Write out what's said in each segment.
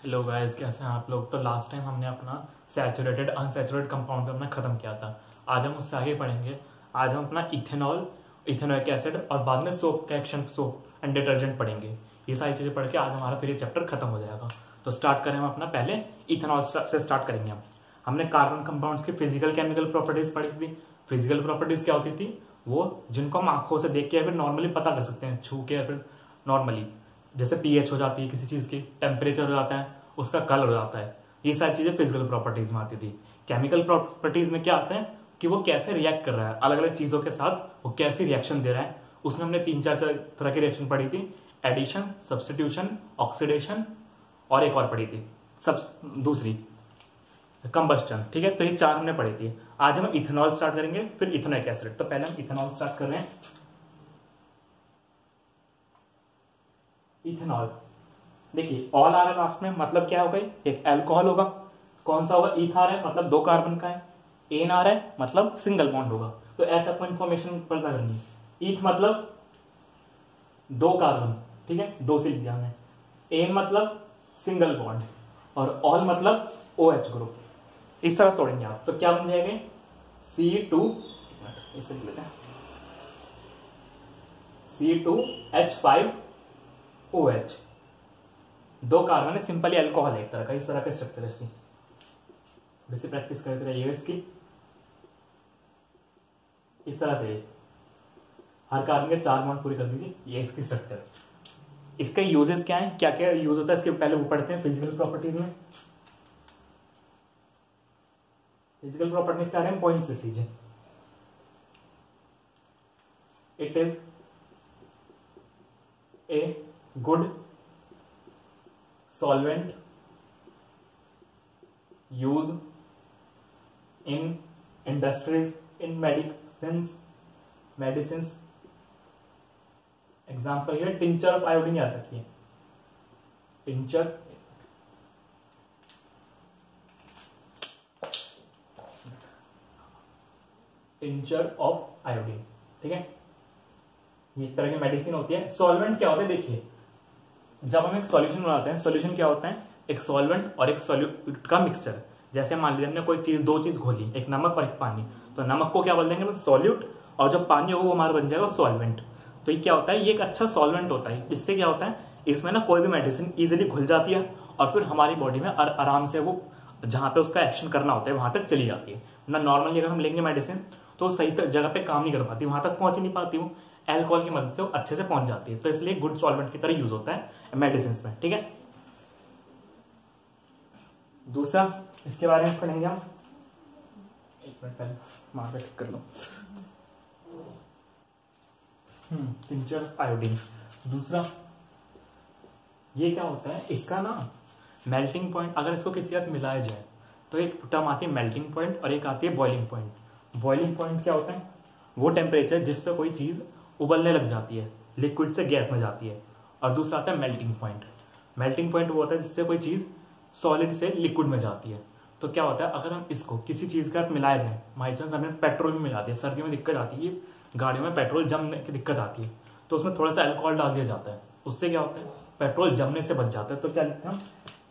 Hello guys, कैसे हैं आप लोग। तो लास्ट टाइम हमने अपना सैचुरेटेड अनसैचुरेटेड कंपाउंड पे अपना खत्म किया था। आज हम उससे आगे पढ़ेंगे। आज हम अपना इथेनॉल, इथेनोइक एसिड और बाद में सोप का एक्शन, सोप एंड डिटर्जेंट पढ़ेंगे। ये सारी चीजें पढ़ के आज हमारा फिर ये चैप्टर खत्म हो जाएगा। तो स्टार्ट करें हम अपना, पहले इथेनॉल से स्टार्ट करेंगे हम। हमने कार्बन कंपाउंड्स की फिजिकल केमिकल प्रॉपर्टीज पढ़ी थी। फिजिकल प्रॉपर्टीज क्या होती थी? वो जिनको हम आंखों से देख के या फिर नॉर्मली पता कर सकते हैं, छू के या फिर नॉर्मली, जैसे पीएच हो जाती है किसी चीज की, टेम्परेचर हो जाता है, उसका कलर हो जाता है। ये सारी चीजें फिजिकल प्रॉपर्टीज में आती थी। केमिकल प्रॉपर्टीज में क्या आता है कि वो कैसे रिएक्ट कर रहा है अलग अलग चीजों के साथ, वो कैसे रिएक्शन दे रहा है। उसमें हमने तीन चार तरह की रिएक्शन पढ़ी थी। एडिशन, सब्स्टिट्यूशन, ऑक्सीडेशन और एक और पढ़ी थी सब दूसरी, कंबस्टन। ठीक है, तो ये चार हमने पढ़ी थी। आज हम इथेनॉल स्टार्ट करेंगे, फिर इथेनोइक एसिड। तो पहले हम इथेनॉल स्टार्ट कर रहे हैं। इथेनॉल, देखिए ऑल आ रहा है लास्ट में, मतलब क्या होगा? एक अल्कोहल होगा। कौन सा होगा? ईथ आ रहा है मतलब दो कार्बन का है। एन आ रहा है मतलब सिंगल बॉन्ड होगा। तो ऐसा आपको इन्फॉर्मेशन पता करनी है। ईथ मतलब दो कार्बन, ठीक है, दो से लिख दिया हमने। एन मतलब सिंगल बॉन्ड और ऑल मतलब ओ एच ग्रुप। इस तरह तोड़ेंगे आप तो क्या बन जाएंगे? C2, इसे लिख लेते हैं, C2H5OH। दो कार्बन है, सिंपली अल्कोहल है एक तरह का। इस तरह का स्ट्रक्चर है इसकी। थोड़ी सी प्रैक्टिस करते रहिए इसकी। इस तरह से हर कार्बन के चार बॉन्ड पूरे कर दीजिए। ये इसकी स्ट्रक्चर। इसके यूजेस क्या है, क्या क्या यूज होता है इसके, पहले वो पढ़ते हैं फिजिकल प्रॉपर्टीज में। फिजिकल प्रॉपर्टीज क्या है, पॉइंट्स लिख लीजिए। It is a good solvent used in industries, in medicines. Example here, tincture of iodine याद रखिए। tincture of iodine, ठीक है। ये एक तरह की मेडिसिन होती है। सॉल्वेंट क्या होते हैं? देखिए, जब हम एक सॉल्यूशन बनाते हैं, सॉल्यूशन क्या होता है? एक सॉल्वेंट और एक सॉल्यूट का मिक्सचर। जैसे मान लीजिए हमने कोई चीज, दो चीज घोली, एक नमक और एक पानी, तो नमक को क्या बोल देंगे? सॉल्यूट, और जो पानी होगा वो हमारा बन जाएगा सॉल्वेंट। तो ये क्या होता है? ये एक अच्छा सॉल्वेंट होता है। इससे क्या होता है? इसमें ना कोई भी मेडिसिन इजिली घुल जाती है और फिर हमारी बॉडी में आराम से वो जहां पे उसका एक्शन करना होता है वहां तक चली जाती है ना। नॉर्मली अगर हम लेंगे मेडिसिन तो सही जगह पे काम नहीं कर पाती, वहां तक पहुंच ही नहीं पाती। वो अल्कोहल की मदद से वो अच्छे से पहुंच जाती है। तो इसलिए गुड सॉल्वेंट की तरह यूज होता है मेडिसिन में, ठीक है। दूसरा इसके बारे में पढ़ेंगे हम। एक मिनट पहले मार ठीक कर लो। Tincture of iodine. दूसरा ये क्या होता है? इसका ना मेल्टिंग पॉइंट, अगर इसको किसी के साथ मिलाया जाए तो एक टर्म आती है मेल्टिंग पॉइंट और एक आती है बॉइलिंग पॉइंट। बॉइलिंग पॉइंट क्या होता है? वो टेम्परेचर जिस पे कोई चीज उबलने लग जाती है, लिक्विड से गैस में जाती है। और दूसरा आता है मेल्टिंग पॉइंट। मेल्टिंग पॉइंट वो होता है जिससे कोई चीज सॉलिड से लिक्विड में जाती है। तो क्या होता है, अगर हम इसको किसी चीज के साथ मिलाए दें, बाई चांस हमने पेट्रोल में मिला दिया, सर्दियों में दिक्कत आती है, गाड़ियों में पेट्रोल जमने की दिक्कत आती है, तो उसमें थोड़ा सा अल्कोहल डाल दिया जाता है। उससे क्या होता है? पेट्रोल जमने से बच जाता है। तो क्या लिखते हैं हम?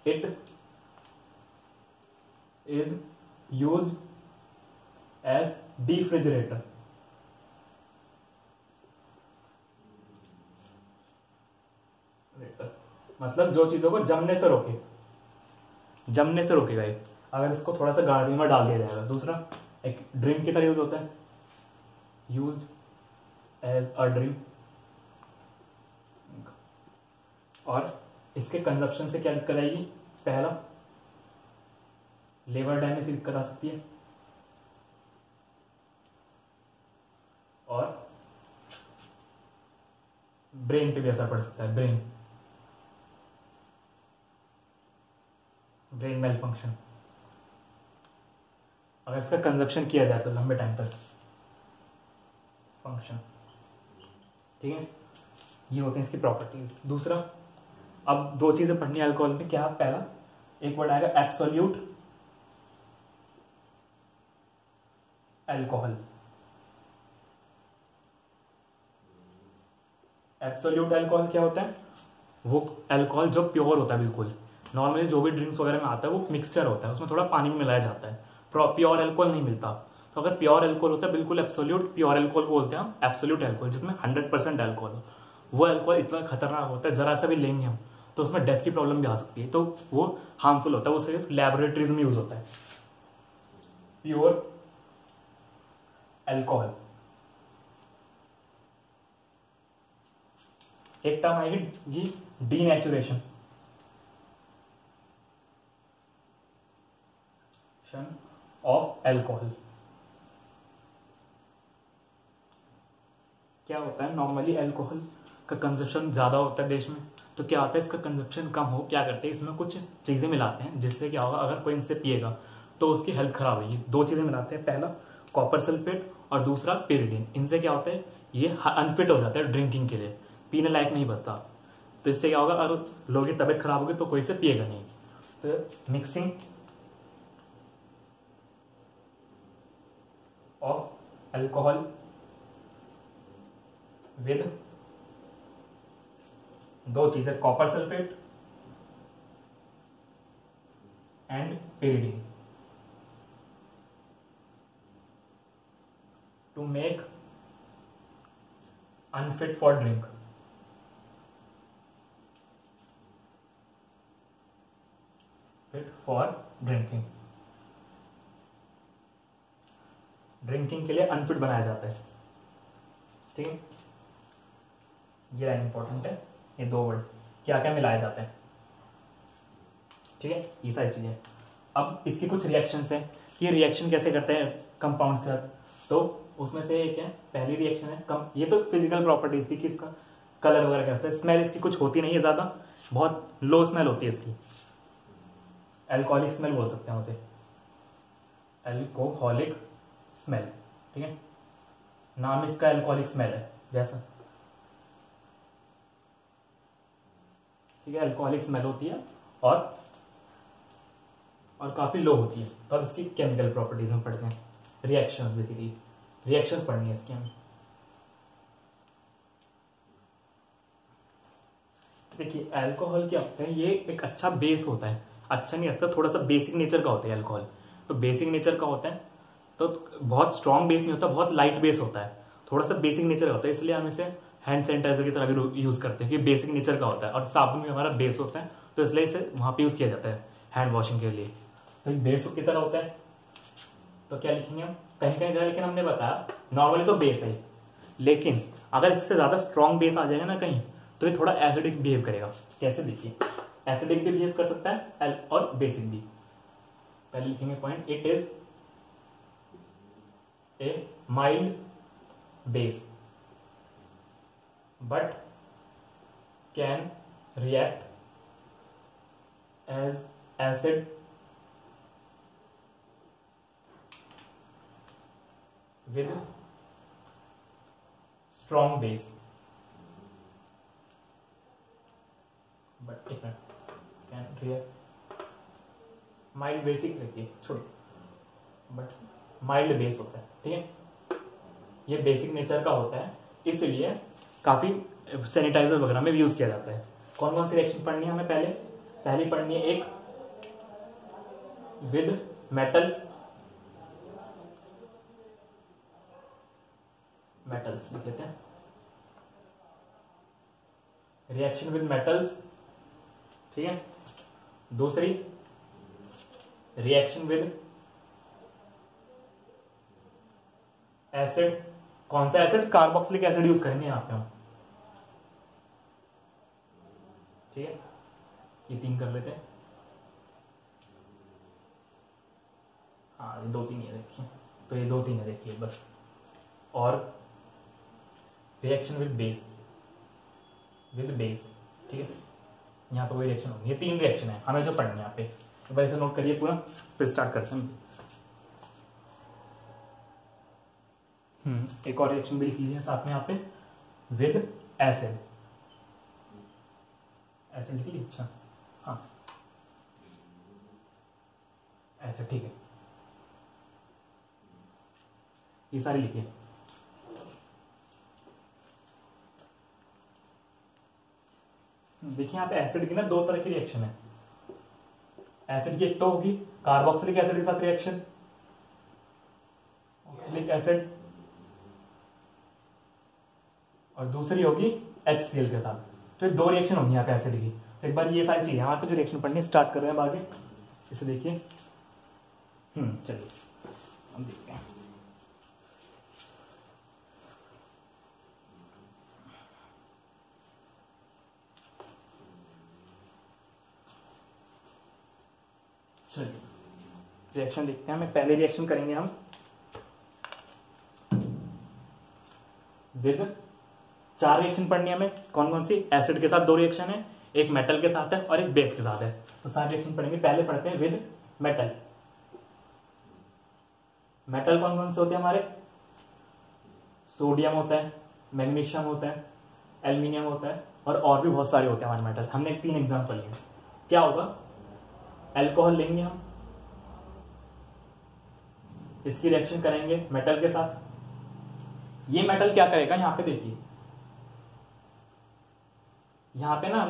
It is used as refrigerator. मतलब जो चीजों को जमने से रोके, जमने से रोकेगा एक, अगर इसको थोड़ा सा गाड़ी में डाल दिया जाएगा। दूसरा एक ड्रिंक की तरह यूज होता है, यूज्ड एज अ ड्रिंक। और इसके कंजप्शन से क्या दिक्कत आएगी? पहला, लिवर डैमेज की दिक्कत आ सकती है, और ब्रेन पे भी असर पड़ सकता है। ब्रेन मेल फंक्शन, अगर इसका कंजप्शन किया जाए तो लंबे टाइम तक फंक्शन, ठीक है। ये होते हैं इसकी प्रॉपर्टीज। दूसरा, अब दो चीजें पढ़नी है अल्कोहल में। क्या? पहला एक वर्ड आएगा एब्सोल्यूट अल्कोहल। एब्सोल्यूट अल्कोहल क्या होता है? वो अल्कोहल जो प्योर होता है बिल्कुल, नॉर्मली जो भी ड्रिंक्स वगैरह में आता है वो मिक्सचर होता है, उसमें थोड़ा पानी में मिलाया जाता है, प्योर अल्कोहल नहीं मिलता। तो अगर प्योर अल्कोहल होता है, बिल्कुल एब्सोल्यूट प्योर अल्कोहल बोलते हैं हम, एब्सोल्यूट अल्कोहल जिसमें 100% अल्कोहल हो, वो अल्कोहल इतना खतरनाक होता है, जरा सा भी लेंगे हम तो उसमें डेथ की प्रॉब्लम भी आ सकती है, तो वो हार्मफुल होता है, वो सिर्फ लैबोरेटरीज में यूज होता है। प्योर अल्कोहल, एक टर्म आएगी डीनेचुरेशन ऑफ अल्कोहल। क्या होता है, नॉर्मली अल्कोहल का कंजप्शन ज़्यादा होता है देश में, तो क्या होता है इसका कंजप्शन कम हो, क्या करते हैं इसमें कुछ चीज़ें मिलाते हैं जिससे क्या होगा, अगर कोई इनसे पिएगा तो उसकी हेल्थ खराब होगी। दो चीज़ें मिलाते हैं, पहला कॉपर सल्फेट और दूसरा पेरिडीन। इनसे क्या होता है, ये अनफिट हो जाता है ड्रिंकिंग के लिए, पीने लायक नहीं बचता। तो इससे क्या होगा, अगर लोगों की तबीयत खराब होगी तो कोई इसे पिएगा नहीं। तो मिक्सिंग ऑफ अल्कोहल विद दो चीजें, copper sulphate and pyridine, to make unfit for drink. Fit for drinking, drinking के लिए अनफिट बनाया जाता है। ठीक है, ये लाइन इंपॉर्टेंट है, ये दो वर्ड क्या क्या मिलाए जाते हैं। ठीक है, ये सारी चीजें। अब इसकी कुछ रिएक्शंस हैं, ये रिएक्शन कैसे करते हैं कंपाउंड के साथ, तो उसमें से एक है, पहली रिएक्शन है कम, ये तो फिजिकल प्रॉपर्टीज की, इसका कलर वगैरह कैसा है, स्मेल इसकी कुछ होती नहीं है ज्यादा, बहुत लो स्मेल होती है इसकी, अल्कोहलिक स्मेल बोल सकते हैं उसे, अल्कोहलिक स्मेल। ठीक है, नाम इसका अल्कोहलिक स्मेल है जैसा, ठीक है, अल्कोहलिक स्मेल होती है और काफी लो होती है। तो अब इसकी केमिकल प्रॉपर्टीज में पढ़ते हैं, रिएक्शंस, बेसिकली रिएक्शंस पढ़नी है इसकी हमें। देखिए अल्कोहल क्या होता है, ये एक अच्छा बेस होता है, अच्छा नहीं होता, थोड़ा सा बेसिक नेचर का होता है अल्कोहल। तो बेसिक नेचर का होता है, तो बहुत स्ट्रॉन्ग बेस नहीं होता, बहुत लाइट बेस होता है, थोड़ा सा बेसिक नेचर का होता है, इसलिए हम इसे हैंड सैनिटाइजर की तरह भी यूज करते हैं कि बेसिक नेचर का होता है, और साबुन भी हमारा बेस होता है, तो इसलिए इसे वहां पे यूज किया जाता है हैंड वॉशिंग के लिए। तो बेस की तरह होता है, तो क्या लिखेंगे हम, कहीं कहीं जगह लेकिन हमने बताया नॉर्मली तो बेस है, लेकिन अगर इससे ज्यादा स्ट्रॉन्ग बेस आ जाएगा ना कहीं, तो ये थोड़ा एसिडिक बिहेव करेगा। कैसे, देखिए एसिडिक भी बिहेव कर सकता है और बेसिक भी। पहले लिखेंगे point, it is a mild base but can react as acid with strong base, but एक minute, can react mild, basic रखिए छोड़िए, बट माइल्ड बेस होता है। ठीक है, ये बेसिक नेचर का होता है, इसलिए काफी सैनिटाइजर वगैरह में भी यूज किया जाता है। कौन कौन सी रिएक्शन पढ़नी है हमें, पहली पढ़नी है एक विद मेटल, मेटल्स लिख लेते हैं, रिएक्शन विद मेटल्स। ठीक है, दूसरी रिएक्शन विद एसिड। कौन सा एसिड, कार्बोक्सिलिक एसिड यूज करेंगे यहां पे हम। ठीक है, ये तीन कर लेते हैं, हाँ ये दो तीन ये देखिए, तो ये दो तीन है देखिए बस। और रिएक्शन विद बेस, ठीक है, यहाँ पे कोई रिएक्शन होगी, ये तीन रिएक्शन है हमें जो पढ़नी है यहाँ पे, तो भाई इसे नोट करिए पूरा, फिर स्टार्ट करते हैं। एक और रिएक्शन भी लिख लीजिए साथ में यहाँ पे, विद एसिड, एसिड लिख लीजिए, अच्छा हाँ एसिड, ठीक है, ये सारी लिखिए। देखिए यहाँ पे एसिड की ना दो तरह की रिएक्शन है, एसिड की एक तो होगी कार्बोक्सिलिक एसिड के साथ रिएक्शन, ऑक्सिलिक एसिड, और दूसरी होगी HCl के साथ। तो ये 2 रिएक्शन होंगी यहाँ पे एसिड की। तो एक बार ये सारी चीजें हमारे को जो रिएक्शन पढ़नी स्टार्ट कर रहे हैं आगे, इसे देखिए। चलिए हम देखते हैं। चलिए रिएक्शन देखते हैं। हमें पहले रिएक्शन करेंगे हम विद 4 रिएक्शन पढ़नी है हमें। कौन कौन सी? एसिड के साथ 2 रिएक्शन है, एक मेटल के साथ है और एक बेस के साथ है। तो सारे रिएक्शन पढ़ेंगे। पहले पढ़ते हैं विद मेटल। मेटल कौन कौन से होते हैं हमारे? सोडियम होता है, मैग्नीशियम होता है, एल्यूमिनियम होता है और भी बहुत सारे होते हैं हमारे मेटल। हमने 3 एग्जाम्पल लिए। क्या होगा? एल्कोहल लेंगे हम, इसकी रिएक्शन करेंगे मेटल के साथ। ये मेटल क्या करेगा? यहां पे देखिए, यहां पे ना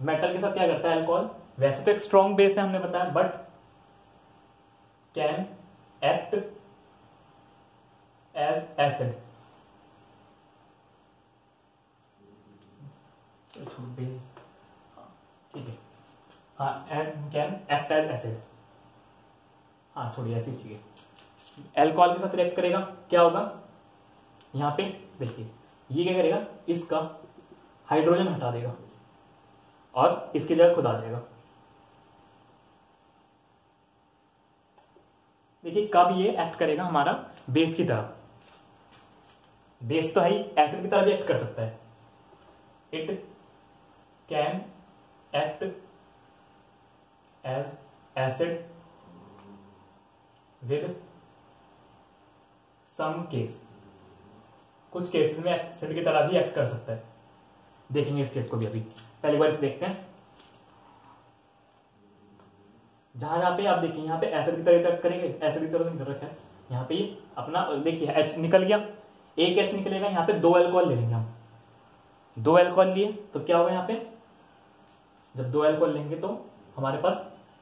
मेटल के साथ क्या करता है अल्कोहल? वैसे तो एक स्ट्रॉन्ग बेस है हमने बताया, but can act as acid. Base ठीक है, हाँ, and can act as acid. हाँ छोड़िए, ऐसी ठीक है। एल्कोहल के साथ रिएक्ट करेगा, क्या होगा? यहां पे देखिए, ये क्या करेगा? इसका हाइड्रोजन हटा देगा और इसकी जगह खुद आ जाएगा। देखिए कब ये एक्ट करेगा हमारा बेस की तरह। बेस तो है ही, एसिड की तरह भी एक्ट कर सकता है। It can act as acid with some case. कुछ केसेस में एसिड की तरह भी एक्ट कर सकता है। देखेंगे इस केस को भी अभी। पहली बार इसे देखते हैं। जहां पे आप देखिए, यहाँ पे एसिड की तरह एक्ट करेंगे, एसिड की तरह निकल रखा है। यहाँ पे अपना देखिए H निकल गया, एक H निकलेगा। यहाँ पे 2 अल्कोहल ले लेंगे हम। 2 अल्कोहल लिए तो क्या होगा? यहाँ पे जब 2 अल्कोहल लेंगे तो हमारे पास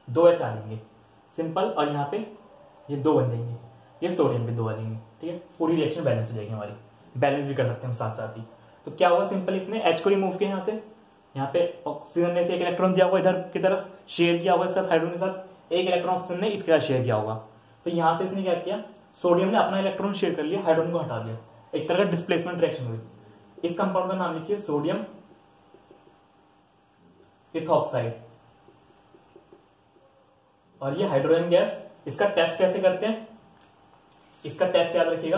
2 H आ जाएंगे सिंपल, और यहाँ पे ये 2 बन जाएंगे, ये सोडियम पे 2 आ जाएंगे। ठीक है, पूरी रिएक्शन बैलेंस हो जाएगी हमारी। बैलेंस भी कर सकते हैं हम साथ साथ ही। तो क्या होगा? सिंपल इसने H को रिमूव किया यहाँ से, यहाँ पे ऑक्सीजन ने से एक इलेक्ट्रॉन दिया हुआ इधर की तरफ, शेयर किया हुआ इसके साथ, हाइड्रोजन के साथ एक इलेक्ट्रॉन ऑक्सीजन ने इसके साथ शेयर किया होगा। तो यहां से इसने क्या किया? सोडियम ने अपना इलेक्ट्रॉन शेयर कर लिया, हाइड्रोजन को हटा दिया। एक तरह का डिस्प्लेसमेंट रिएक्शन हुई। इस कंपाउंड का नाम लिखिए सोडियम इथॉक्साइड। और ये हाइड्रोजन गैस, इसका टेस्ट कैसे करते हैं? इसका टेस्ट याद रखिएगा,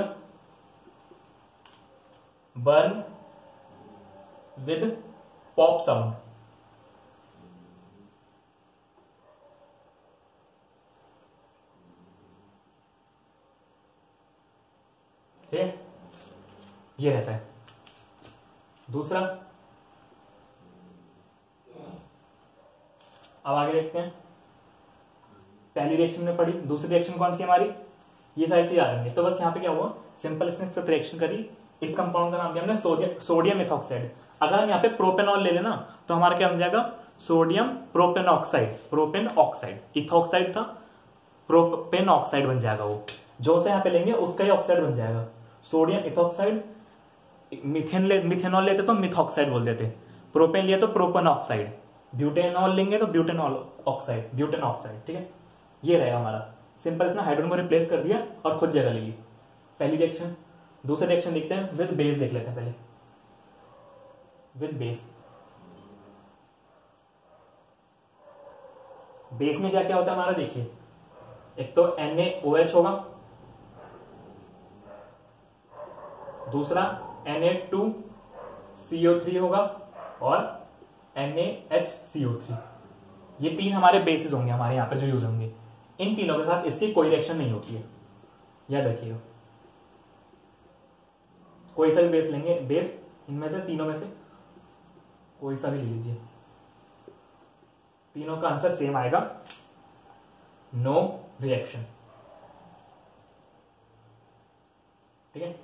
बर्न विद पॉप साउंड। ठीक है, ये रहता है। दूसरा, अब आगे देखते हैं। पहली रिएक्शन में पढ़ी, दूसरी रिएक्शन कौन सी हमारी? ये सारी चीज आ रही है। तो बस यहाँ पे क्या हुआ? सिंपल इसने साथ रिएक्शन करी। इस कंपाउंड का नाम दिया हमने सोडियम इथॉक्साइड। अगर हम यहाँ पे प्रोपेनॉल ले लेना तो हमारा क्या बन जाएगा? Sodium propane oxide. Propane oxide, ethoxide था, प्रोपेन ऑक्साइड बन जाएगा। वो जो से यहाँ पे लेंगे उसका ही ऑक्साइड बन जाएगा, सोडियम इथॉक्साइड। मिथेनॉल लेते तो मिथॉक्साइड बोल देते, प्रोपेन लिए तो प्रोपेन ऑक्साइड, ब्यूटेनॉल लेंगे तो ब्यूटेनॉल ऑक्साइड, ब्यूटेन ऑक्साइड। ठीक है, ये रहेगा हमारा। सिंपल इसने हाइड्रोजन को रिप्लेस कर दिया और खुद जगह ले ली। पहली रिएक्शन। दूसरी रिएक्शन देखते हैं, विद बेस देख लेते हैं पहले। विद बेस, बेस में क्या क्या होता है हमारा? देखिए, एक तो NaOH होगा, दूसरा Na2CO3 होगा और NaHCO3। ये 3 हमारे बेसिस होंगे हमारे यहाँ पे जो यूज होंगे। इन तीनों के साथ इसकी कोई रिएक्शन नहीं होती है, याद रखिएगा। कोई सा भी बेस लेंगे, बेस इनमें से तीनों में से कोई सा भी ले लीजिए, तीनों का आंसर सेम आएगा, नो रिएक्शन। ठीक है,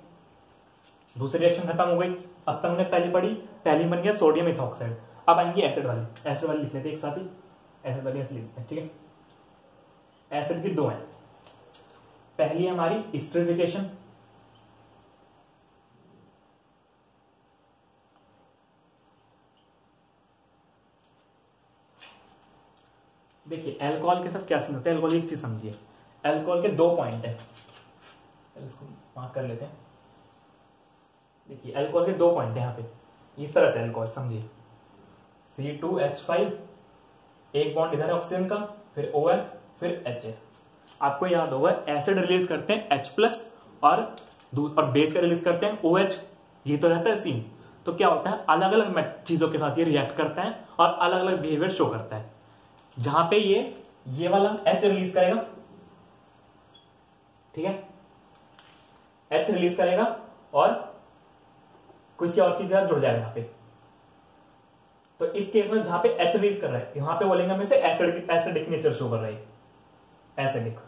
दूसरी रिएक्शन खत्म हो गई। अब तक हमने पहली पढ़ी, पहली बन गया सोडियम इथॉक्साइड। अब आएंगे एसिड वाली। एसिड वाली लिख लेते हैं एक साथ ही, एसिड वाली ऐसे लिखते हैं। ठीक है, एसिड की दो हैं। पहली है हमारी एस्टरिफिकेशन, देखिए अल्कोहल के साथ क्या समझते हैं, अल्कोहल एक चीज समझिए, अल्कोहल के दो पॉइंट है, इसको मार्क कर लेते हैं। देखिए अल्कोहल के दो पॉइंट है यहाँ पे, इस तरह से अल्कोहल समझिए, C2H5, एक बॉन्ड इधर है ऑक्सीजन का, फिर O है, फिर H है। आपको याद होगा एसिड रिलीज करते हैं H+ और बेस का रिलीज करते हैं OH, ये तो रहता है सीन। तो क्या होता है, अलग अलग चीजों के साथ ये रिएक्ट करता है और अलग अलग बिहेवियर शो करता है। जहां पे ये वाला H रिलीज करेगा, ठीक है, H रिलीज करेगा और किसी और चीज के साथ जुड़ जाएगा यहाँ पे। तो इस केस में जहां पे H रिलीज कर रहा है, यहां पे बोलेंगे हमें से एसिडिक नेचर शो कर रहा है, एसिडिक।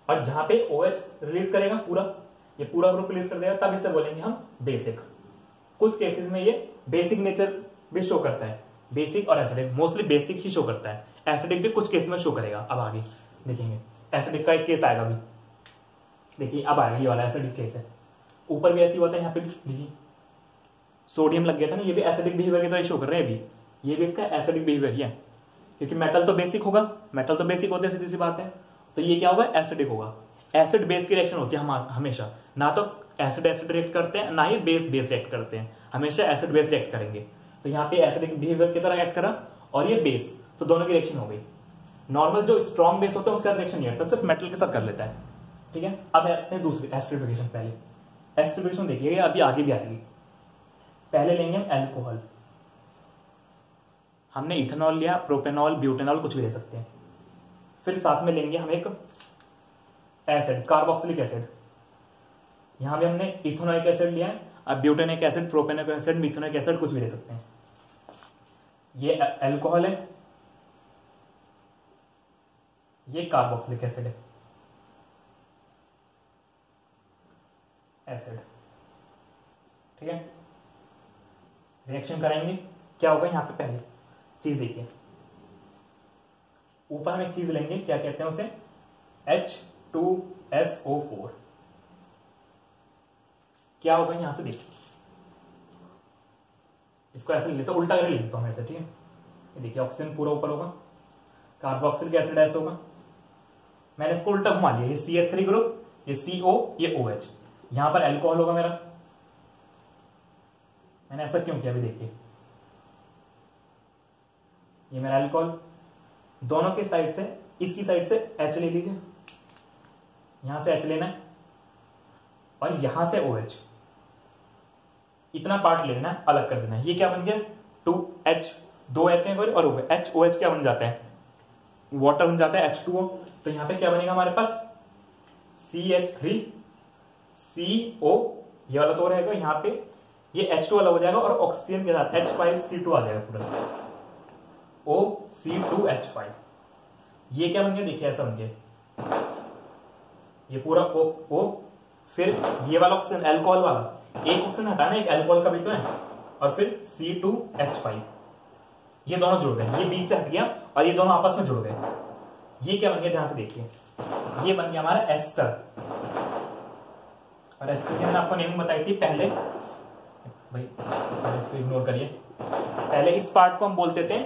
और जहां पे OH रिलीज करेगा पूरा, ये पूरा ग्रुप रिलीज कर देगा, तब इसे बोलेंगे हम बेसिक। कुछ केसेस में ये बेसिक नेचर भी शो करता है, बेसिक और एसिडिक, मोस्टली बेसिक ही शो करता है, एसिडिक भी कुछ केस में शो करेगा। अब आगे देखेंगे एसिडिक का एक केस आएगा भी, देखिए अब आएगा ये वाला एसिडिक केस है। ऊपर भी ऐसी होता है, यहाँ पे भी देखिए सोडियम लग गया था ना, ये भी एसिडिक बिहेवियर की तरह शो कर रहे हैं अभी, ये भी इसका एसिडिक बिहेवियर ही है, क्योंकि मेटल तो बेसिक होगा, मेटल तो बेसिक होते हैं, सीधी सी बात है। तो ये क्या होगा, एसिडिक होगा। एसिड बेस की रिएक्शन होती है हमेशा, ना तो एसिड एसिड रिएक्ट करते हैं, ना ही बेस बेस रिएक्ट करते हैं, हमेशा एसिड बेस रिएक्ट करेंगे। तो यहाँ पे एसिडिक बिहेवियर की तरह एक्ट करा और ये बेस, तो दोनों की रिएक्शन हो गई। नॉर्मल जो स्ट्रॉन्ग बेस होता है उसका रिएक्शन नहीं करता, सिर्फ मेटल के साथ कर लेता है, ठीक है। अब आते हैं दूसरी एस्टरिफिकेशन। पहले एस्टरिफिकेशन देखिएगा, अभी आगे भी आएगी। पहले लेंगे हम एल्कोहल, हमने इथेनॉल लिया, प्रोपेनॉल, ब्यूटेनॉल, कुछ भी ले सकते हैं। फिर साथ में लेंगे हम एक एसिड, कार्बोक्सिलिक एसिड, यहां भी हमने इथेनोइक एसिड लिया है, अब ब्यूटेनिक एसिड, प्रोपेनिक एसिड, मिथेनोइक एसिड, कुछ भी ले सकते हैं। ये एल्कोहल है, ये कार्बोक्सिलिक एसिड है, एसिड, ठीक है। रिएक्शन करेंगे, क्या होगा यहां पे, पहले चीज देखिए, ऊपर हम एक चीज लेंगे, क्या कहते हैं उसे, H2SO4। क्या होगा यहां से देखिए, इसको ऐसे ले लेते, उल्टा करके ले लेता हूं ऐसे, ठीक है। ये देखिए ऑक्सीजन पूरा ऊपर होगा, कार्बोक्सिलिक एसिड ऐसे होगा, मैंने इसको उल्टा घुमा लिया, ये CH3 ग्रुप, ये CO, ये OH, यहां पर एल्कोहल होगा मेरा। मैंने ऐसा क्यों किया, अभी देखिए, ये मेरा अल्कोहल, दोनों के साइड से, इसकी साइड से H ले लीजिए, यहां से H लेना है और यहां से OH, इतना पार्ट लेना है, अलग कर देना है। ये क्या बन गया, 2H, 2H है और HOH क्या बन जाता है, वाटर बन जाता है, H2O। तो यहां पे क्या बनेगा हमारे पास, CH3CO, ये वाला तो रहेगा, यहां पे ये H2 वाला हो जाएगा और ऑक्सीजन के साथ H5C2 आ जाएगा पूरा, OC2H5। ये क्या बन गया, देखिए ऐसा बन गया, ये पूरा O, फिर ये वाला ऑक्सीजन अल्कोहल वाला, एक ऑक्सीजन हटाना, एक अल्कोहल का भी तो है, और फिर C2H5, ये दोनों जुड़ गए, ये बीच से हट गया और ये दोनों आपस में जुड़ गए। ये क्या बन गया, ध्यान से देखिए, ये बन गया हमारा एस्टर। और एस्टर की हमने आपको नेमिंग बताई थी पहले, भाई इसको इग्नोर करिए, पहले इस पार्ट को हम बोलते थे,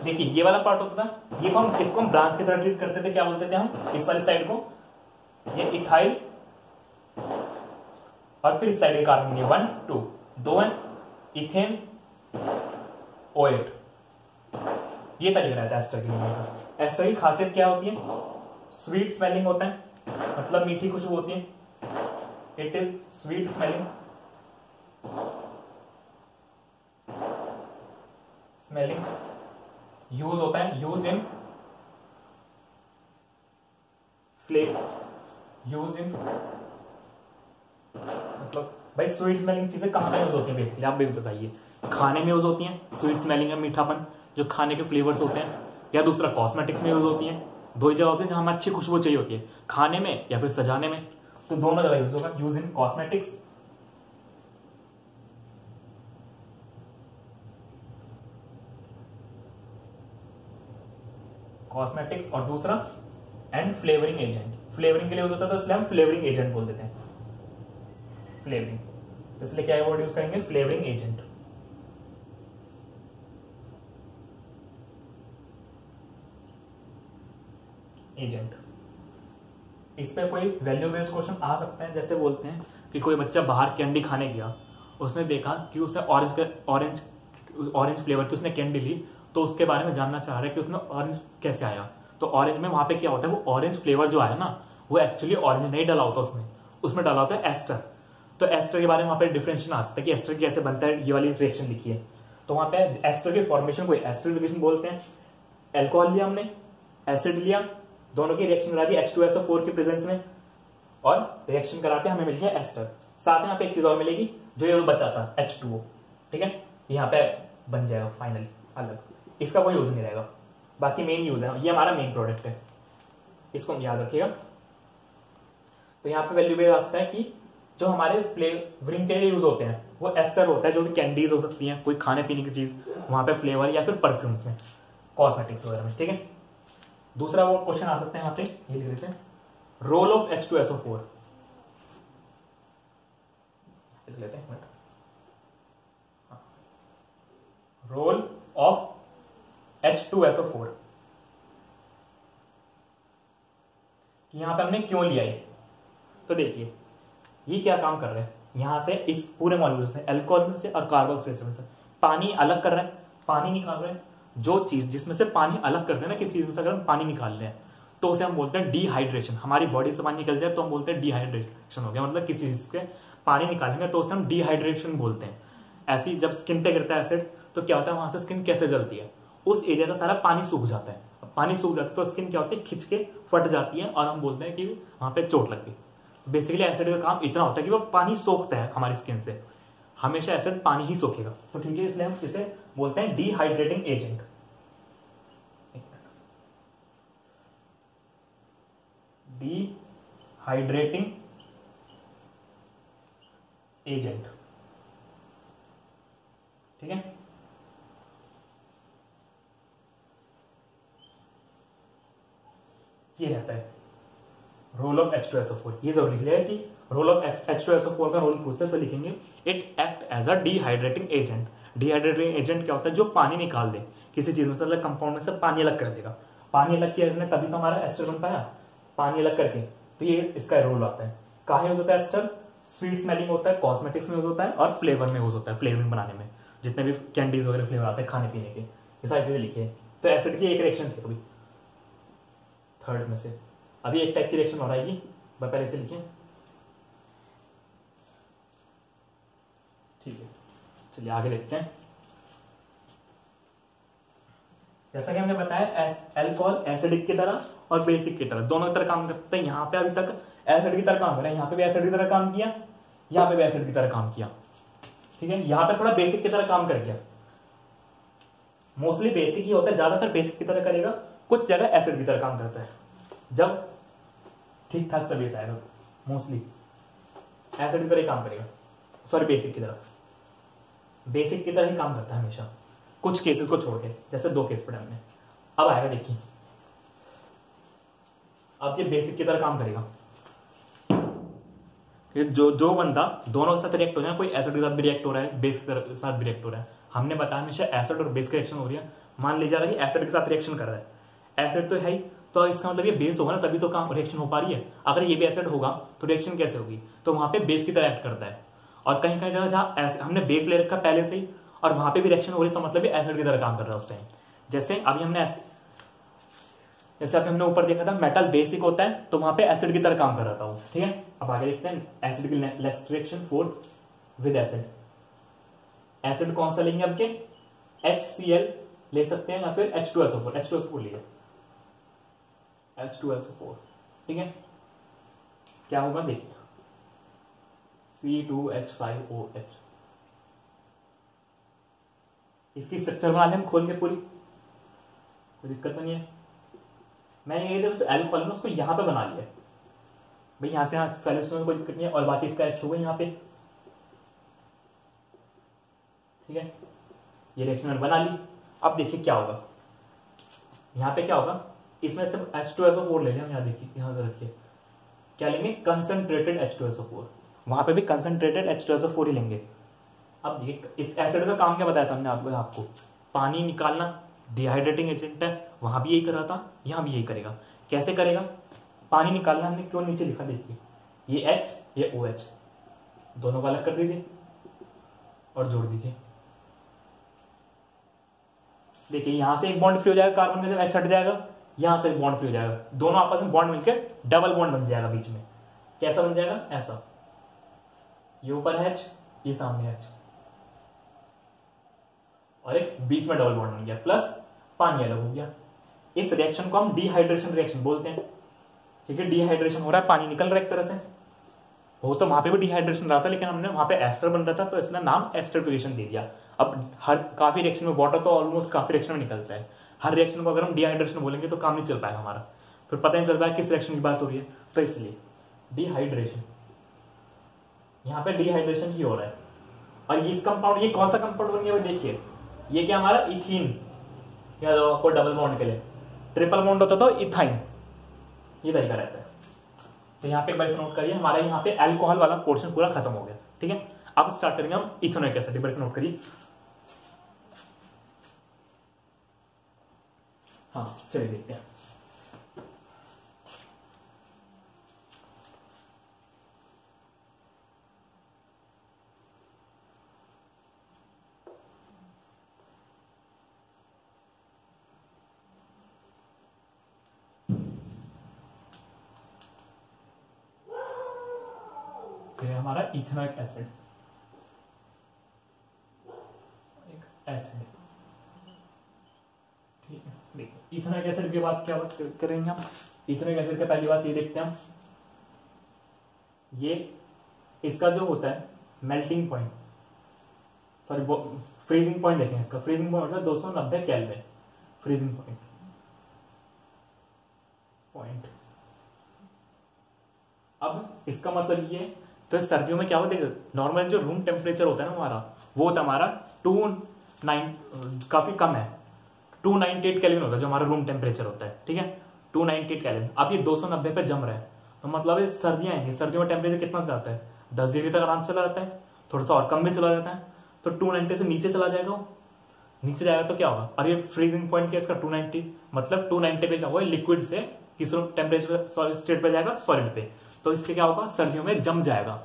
देखिए ये वाला पार्ट होता था, ये को हम इसको हम ब्रांच की तरह ट्रीट करते थे, क्या बोलते थे हम, इस वाली साइड को ये इथाइल, और फिर इस साइड के कार्बन, ये 1 2 2 है, इथेन O8, ये तरीका रहता है एस्टर की। एस्टर की खासियत क्या होती है, स्वीट स्मेलिंग होता है, मतलब मीठी खुशबू होती है, it is sweet smelling, use होता है, यूज इन मतलब भाई स्वीट स्मेलिंग चीजें कहां पे यूज होती हैं बेसिकली, आप भी बताइए। खाने में यूज होती हैं, स्वीट स्मेलिंग है, मीठापन, जो खाने के फ्लेवर्स होते हैं, या दूसरा कॉस्मेटिक्स में यूज होती हैं। दो ही जगह होती है जहां हमें अच्छी खुशबू चाहिए होती है, खाने में या फिर सजाने में, तो दोनों जगह यूज होगा, यूज इन कॉस्मेटिक्स, और दूसरा एंड फ्लेवरिंग एजेंट, फ्लेवरिंग के लिए यूज होता है तो इसलिए हम फ्लेवरिंग एजेंट बोल देते हैं, फ्लेवरिंग, तो इसलिए क्या वर्ड यूज करेंगे, फ्लेवरिंग एजेंट। एजेंट, इस पे कोई वैल्यू बेस्ड क्वेश्चन आ सकते हैं, जैसे बोलते हैं कि कोई बच्चा बाहर कैंडी खाने गया, उसने देखा कि उसे ऑरेंज फ्लेवर की उसने कैंडी ली, तो उसके बारे में जानना चाह रहा है कि उसमें ऑरेंज कैसे आया। तो ऑरेंज में वहां पे क्या होता है, वो ऑरेंज फ्लेवर जो आया ना, वो एक्चुअली ऑरेंज नहीं डाला होता उसमें, उसमें डाला होता है एस्टर। तो एस्टर के बारे में वहां पे डिफरेंशिएशन आ सकता है कि एस्टर कैसे बनता है, ये वाली रिएक्शन लिखी है। तो वहां पे एस्टर के फॉर्मेशन को एस्टर रिएक्शन बोलते हैं। एल्कोहल लिया हमने, एसिड लिया, दोनों की रिएक्शन करा दी H2SO4 के प्रेजेंस में, और रिएक्शन कराते हमें मिल गया एस्टर। साथ में यहाँ पे एक चीज और मिलेगी, जो ये बचा था H2O, ठीक है, यहाँ पे बन जाएगा फाइनली अलग, इसका कोई यूज नहीं रहेगा। बाकी मेन यूज है, ये हमारा मेन प्रोडक्ट है, इसको हम याद रखिएगा। तो यहाँ पे वैल्यू बेस आता है कि जो हमारे फ्लेवरिंग के लिए यूज होते हैं वो एस्टर होता है, जो भी कैंडीज हो सकती हैं, कोई खाने पीने की चीज, वहां पे फ्लेवर, या फिर परफ्यूम्स में, कॉस्मेटिक्स वगैरह में, ठीक है। दूसरा वो क्वेश्चन आ सकते हैं यहाँ पे, ये लिख देते हैं, रोल ऑफ H2SO4, लिख लेते हैं, रोल ऑफ H2SO4, कि यहां पे हमने क्यों लिया है। तो देखिए ये क्या काम कर रहे हैं, यहां से इस पूरे मॉलिक्यूल से, अल्कोहल में से और कार्बोक्सिल में से पानी अलग कर रहे हैं, पानी निकाल रहे हैं। जो चीज जिसमें से पानी अलग करते हैं ना, किसी चीज में से अगर हम पानी निकाल रहे हैं तो उसे हम बोलते हैं डिहाइड्रेशन। हमारी बॉडी से पानी निकल जाए तो हम बोलते हैं डिहाइड्रेशन हो गया, मतलब किसी चीज से पानी निकालेंगे तो उसे हम डिहाइड्रेशन बोलते हैं। ऐसी जब स्किन पे गिरता है एसिड तो क्या होता है, वहां से स्किन कैसे जलती है, उस एरिया का सारा पानी सूख जाता है। पानी सूख जाता है तो स्किन क्या होती है, खिंच के फट जाती है, और हम बोलते हैं कि वहां पे चोट लग गई। बेसिकली एसिड का काम इतना होता है कि वो पानी सोखता है हमारी स्किन से, हमेशा एसिड पानी ही सोखेगा। तो ठीक है, इसलिए हम इसे बोलते हैं डिहाइड्रेटिंग एजेंट। डिहाइड्रेटिंग एजेंट, ठीक है। ये रहता है रोल ऑफ H2SO4। ये जरूर लिख लिया कि रोल ऑफ H2SO4 का रोल पूछते हैं तो लिखेंगे it act as a dehydrating agent. Dehydrating agent क्या होता है, जो पानी निकाल दे किसी चीज में से, मतलब कंपाउंड में से पानी अलग कर देगा। पानी अलग किया इसने तभी तो हमारा एस्टर बन पाया, पानी अलग करके। तो ये इसका रोल आता है। कहाँ यूज होता है एस्टर, स्वीट स्मेलिंग होता है, कॉस्मेटिक्स में यूज होता है, और फ्लेवर में यूज होता है, फ्लेवरिंग बनाने में, जितने भी कैंडीज वगैरह फ्लेवर आते हैं खाने पीने के, ये सारी चीजें लिखी है। तो एसिड की एक रिएक्शन थी अभी थर्ड में से, अभी एक टाइप की रिएक्शन हो रही है, पहले से लिखिए, ठीक है। चलिए आगे देखते हैं। जैसा कि हमने बताया अल्कोहल एसिडिक की तरह और बेसिक की तरह, दोनों की तरह काम करते हैं। यहाँ पे अभी तक एसिड की तरह काम कर रहा है, यहाँ पे भी एसिड की तरह काम किया, यहाँ पे भी एसिड की तरह काम किया, ठीक है। यहाँ पे थोड़ा बेसिक की तरह काम कर गया, मोस्टली बेसिक ही होता है, ज्यादातर बेसिक की तरह करेगा, कुछ जगह एसिड की तरह काम करता है। जब ठीक ठाक सा बेस आएगा मोस्टली एसिड की तरह ही काम करेगा, सॉरी बेसिक की तरह, बेसिक की तरह ही काम करता है हमेशा, कुछ केसेस को छोड़ के, जैसे 2 केस पढ़े हमने। अब आएगा देखिए, अब ये बेसिक की तरह काम करेगा। जो बंदा दोनों के साथ रिएक्ट हो जाए, कोई एसिड के साथ भी रिएक्ट हो रहा है, बेस के साथ भी रिएक्ट हो रहा है, हमने बताया हमेशा एसिड और बेस की रिएक्शन हो रही है। मान लीजिए कि एसिड के साथ रिएक्शन कर रहा है, एसिड तो है ही, तो इसका मतलब ये बेस होगा ना, तभी तो काम रिएक्शन हो पा रही है। अगर ये भी एसिड होगा तो रिएक्शन कैसे होगी, तो वहां पे बेस की तरह एक्ट करता है। और कहीं कहीं जगह जहां हमने बेस ले रखा पहले से ही और वहां पे भी रिएक्शन हो रही, तो मतलब ये एसिड की तरह काम कर रहा है उस टाइम। जैसे अभी हमने ऊपर देखा था मेटल बेसिक होता है, तो वहां पे एसिड की तरह काम कर रहा था वो, ठीक है। अब आगे देखते हैं एसिड की next reaction, fourth with acid. Acid कौन सा लेंगे आपके, HCl ले सकते हैं या फिर H2SO4 लिए, H2SO4, ठीक है। क्या होगा देखिए, C2H5OH। इसकी स्ट्रक्चर बना लें हम खोल के पूरी, कोई दिक्कत तो नहीं है। मैंने ये देखो एल्कोहल में उसको यहां पे बना लिया भाई, यहां से यहां सॉल्यूशन में कोई दिक्कत नहीं है, और बाकी इसका H होगा यहां पे, ठीक है। ये रिएक्शन बना ली। अब देखिए क्या होगा, यहां पे क्या होगा, इसमें सिर्फ H2SO4 ले लें हम, यहाँ देखिए, यहाँ रखिए, क्या लेंगे, कंसंट्रेटेड H2SO4, वहां पे भी कंसंट्रेटेड H2SO4 ही लेंगे। अब देखिए इस एसिड का काम क्या बताया था हमने आपको, पानी निकालना, डिहाइड्रेटिंग एजेंट है, वहां भी यही कर रहा था, यहां भी यही करेगा। कैसे करेगा, पानी निकालना, हमने क्यों नीचे लिखा देखिए, ये H ये OH, दोनों को अलग कर दीजिए और जोड़ दीजिए। देखिए यहां से एक बॉन्ड फ्री हो जाएगा, कार्बन में जब H हट जाएगा, यहां से एक बॉन्ड फ्री हो जाएगा, दोनों आपस में बॉन्ड मिलकर डबल बॉन्ड बन जाएगा बीच में। कैसा बन जाएगा, ऐसा, ये ऊपर H ये सामने H, और एक बीच में डबल बॉन्ड बन गया, प्लस पानी अलग हो गया। इस रिएक्शन को हम डिहाइड्रेशन रिएक्शन बोलते हैं। ठीक है, डिहाइड्रेशन हो रहा है, पानी निकल रहा है एक तरह से, वो तो वहां पे भी डिहाइड्रेशन रहा था, लेकिन हमने वहां पे एस्टर बन रहा था तो इसने नाम एस्टरिफिकेशन दे दिया। अब हर काफी रिएक्शन में, वाटर तो ऑलमोस्ट काफी रिएक्शन में निकलता है, हर रिएक्शन को अगर हम डिहाइड्रेशन बोलेंगे तो काम नहीं चल पाएगा हमारा, फिर पता नहीं चल पाएगा किस रिएक्शन की बात हो रही है। तो इसलिए डिहाइड्रेशन, यहाँ पे डिहाइड्रेशन ही हो रहा है। और ये कंपाउंड, ये कौन सा कंपाउंड बन गया वो देखिए, ये क्या हमारा इथीन, या आपको डबल बॉन्ड के लिए ट्रिपल बॉन्ड होता तो इथाइन, ये तरीका रहता है। तो यहाँ पे एक बार नोट करिए, हमारा यहाँ पे अल्कोहल वाला पोर्शन पूरा खत्म हो गया। ठीक है, अब स्टार्ट करेंगे हम इथेनोइक एसिड, बार नोट करिए। हाँ चलिए देखते हैं। हमारा इथेनोइक एसिड, एक एसिड, ठीक है। देखिए इथेनोइक एसिड की बात क्या बात करेंगे हम, इथेनोइक एसिड का पहली बात ये देखते हैं हम, ये इसका जो होता है melting point, sorry freezing point देखें, इसका फ्रीजिंग पॉइंट होता है 290 केल्विन, फ्रीजिंग पॉइंट अब इसका मतलब ये, तो सर्दियों में क्या होता है, नॉर्मल जो रूम टेम्परेचर होता है ना हमारा, वो होता है हमारा 29, काफी कम है, 298 केल्विन होता है जो हमारा रूम टेम्परेचर होता है। ठीक है, 298 केल्विन। अब ये 290 पे जम रहा है, तो मतलब सर्दियां आएंगी, सर्दियों में टेम्परेचर कितना चला जाता है, 10 डिग्री तक आराम से चला जाता है, थोड़ा सा और कम भी चला जाता है, तो 290 से नीचे चला जाएगा, नीचे जाएगा तो क्या होगा, और ये फ्रीजिंग पॉइंट क्या इसका 290, मतलब 290 पे क्या होगा, लिक्विड से किस टेम्परेचर स्टेट पे जाएगा, सॉलिड पे, तो इससे क्या होगा, सर्दियों में जम जाएगा,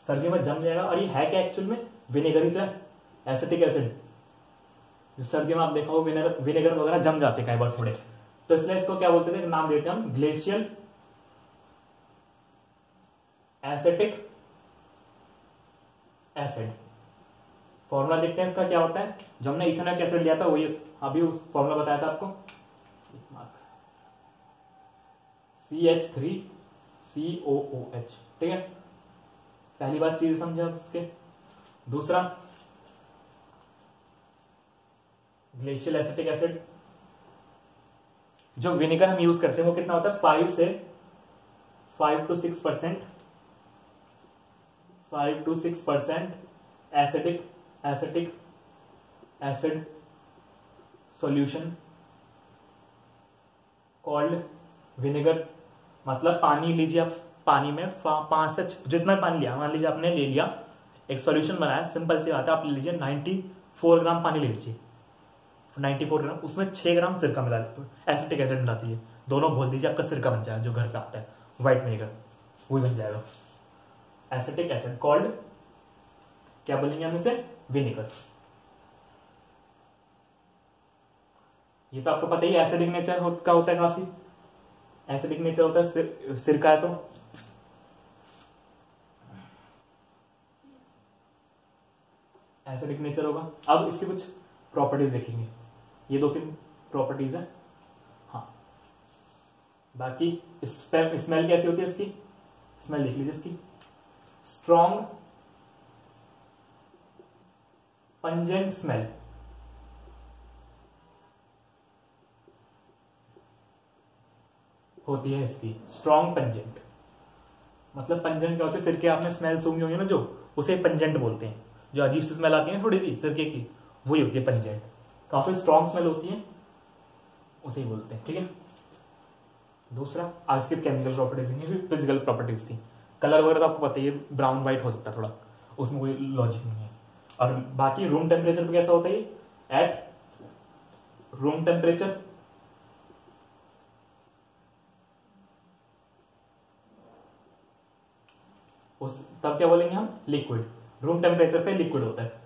सर्दियों में जम जाएगा। और ये है क्या एक्चुअल में, विनेगर ही तो है, एसिटिक एसिड, जो सर्दियों में आप देखा हो विनेगर वगैरह जम जाते हैं कई बार थोड़े, तो इसलिए इसको क्या बोलते थे, नाम देते हैं हम ग्लेशियल एसिटिक एसिड। फॉर्मूला देखते हैं इसका क्या होता है, जो हमने इथेनॉइक एसिड लिया था वही अभी उस फॉर्मूला बताया था आपको, CH3COOH। ठीक है, पहली बात चीज समझे आप इसके। दूसरा ग्लेशियल एसिटिक एसिड, जो विनेगर हम यूज करते हैं वो कितना होता है, 5 to 6%, 5 to 6% acetic acid solution called vinegar. मतलब पानी लीजिए आप, पानी में 5 से जितना पानी लिया, मान लीजिए आपने ले लिया, एक सॉल्यूशन बनाया, सिंपल सी बात है, आप ले लीजिए 94 ग्राम पानी ले लीजिए, 94 ग्राम, उसमें 6 ग्राम सिरका मिला, एसिटिक एसिड मिला दीजिए, दोनों घोल दीजिए, आपका सिरका बन जाएगा, जो घर का आता है व्हाइट विनेगर, वही बन जाएगा एसिटिक एसिड कॉल्ड, क्या बोलेंगे हम इसे, विनेगर। ये तो आपको पता ही, एसिडिक नेचर का होता है, काफी एसिडिक नेचर होता है, सिरका है तो एसिडिक नेचर होगा। अब इसकी कुछ प्रॉपर्टीज देखेंगे, ये 2-3 प्रॉपर्टीज है। हाँ, बाकी स्मेल कैसी होती है इसकी, स्मेल लिख लीजिए इसकी, स्ट्रॉन्ग पंजेंट स्मेल, होती है इसकी, स्ट्रॉन्ग पंजेंट। मतलब पंजेंट क्या होती है, सिरके आपने स्मेल सूंघी होंगी ना जो, उसे पंजेंट बोलते हैं, जो अजीब सी स्मेल आती है थोड़ी सी सिरके की, वही होती है पंजेंट, काफी स्ट्रॉन्ग स्मेल होती है, उसे ही बोलते हैं। ठीक है, दूसरा आज इसकी केमिकल प्रॉपर्टीज नहीं है, फिजिकल प्रॉपर्टीज थी। कलर वगैरह तो आपको पता ही है, ब्राउन व्हाइट हो सकता है थोड़ा, उसमें कोई लॉजिक नहीं है। और बाकी रूम टेम्परेचर पे कैसा होता है, एट रूम टेम्परेचर उस तब क्या बोलेंगे हम, लिक्विड। रूम टेम्परेचर पे लिक्विड होता है।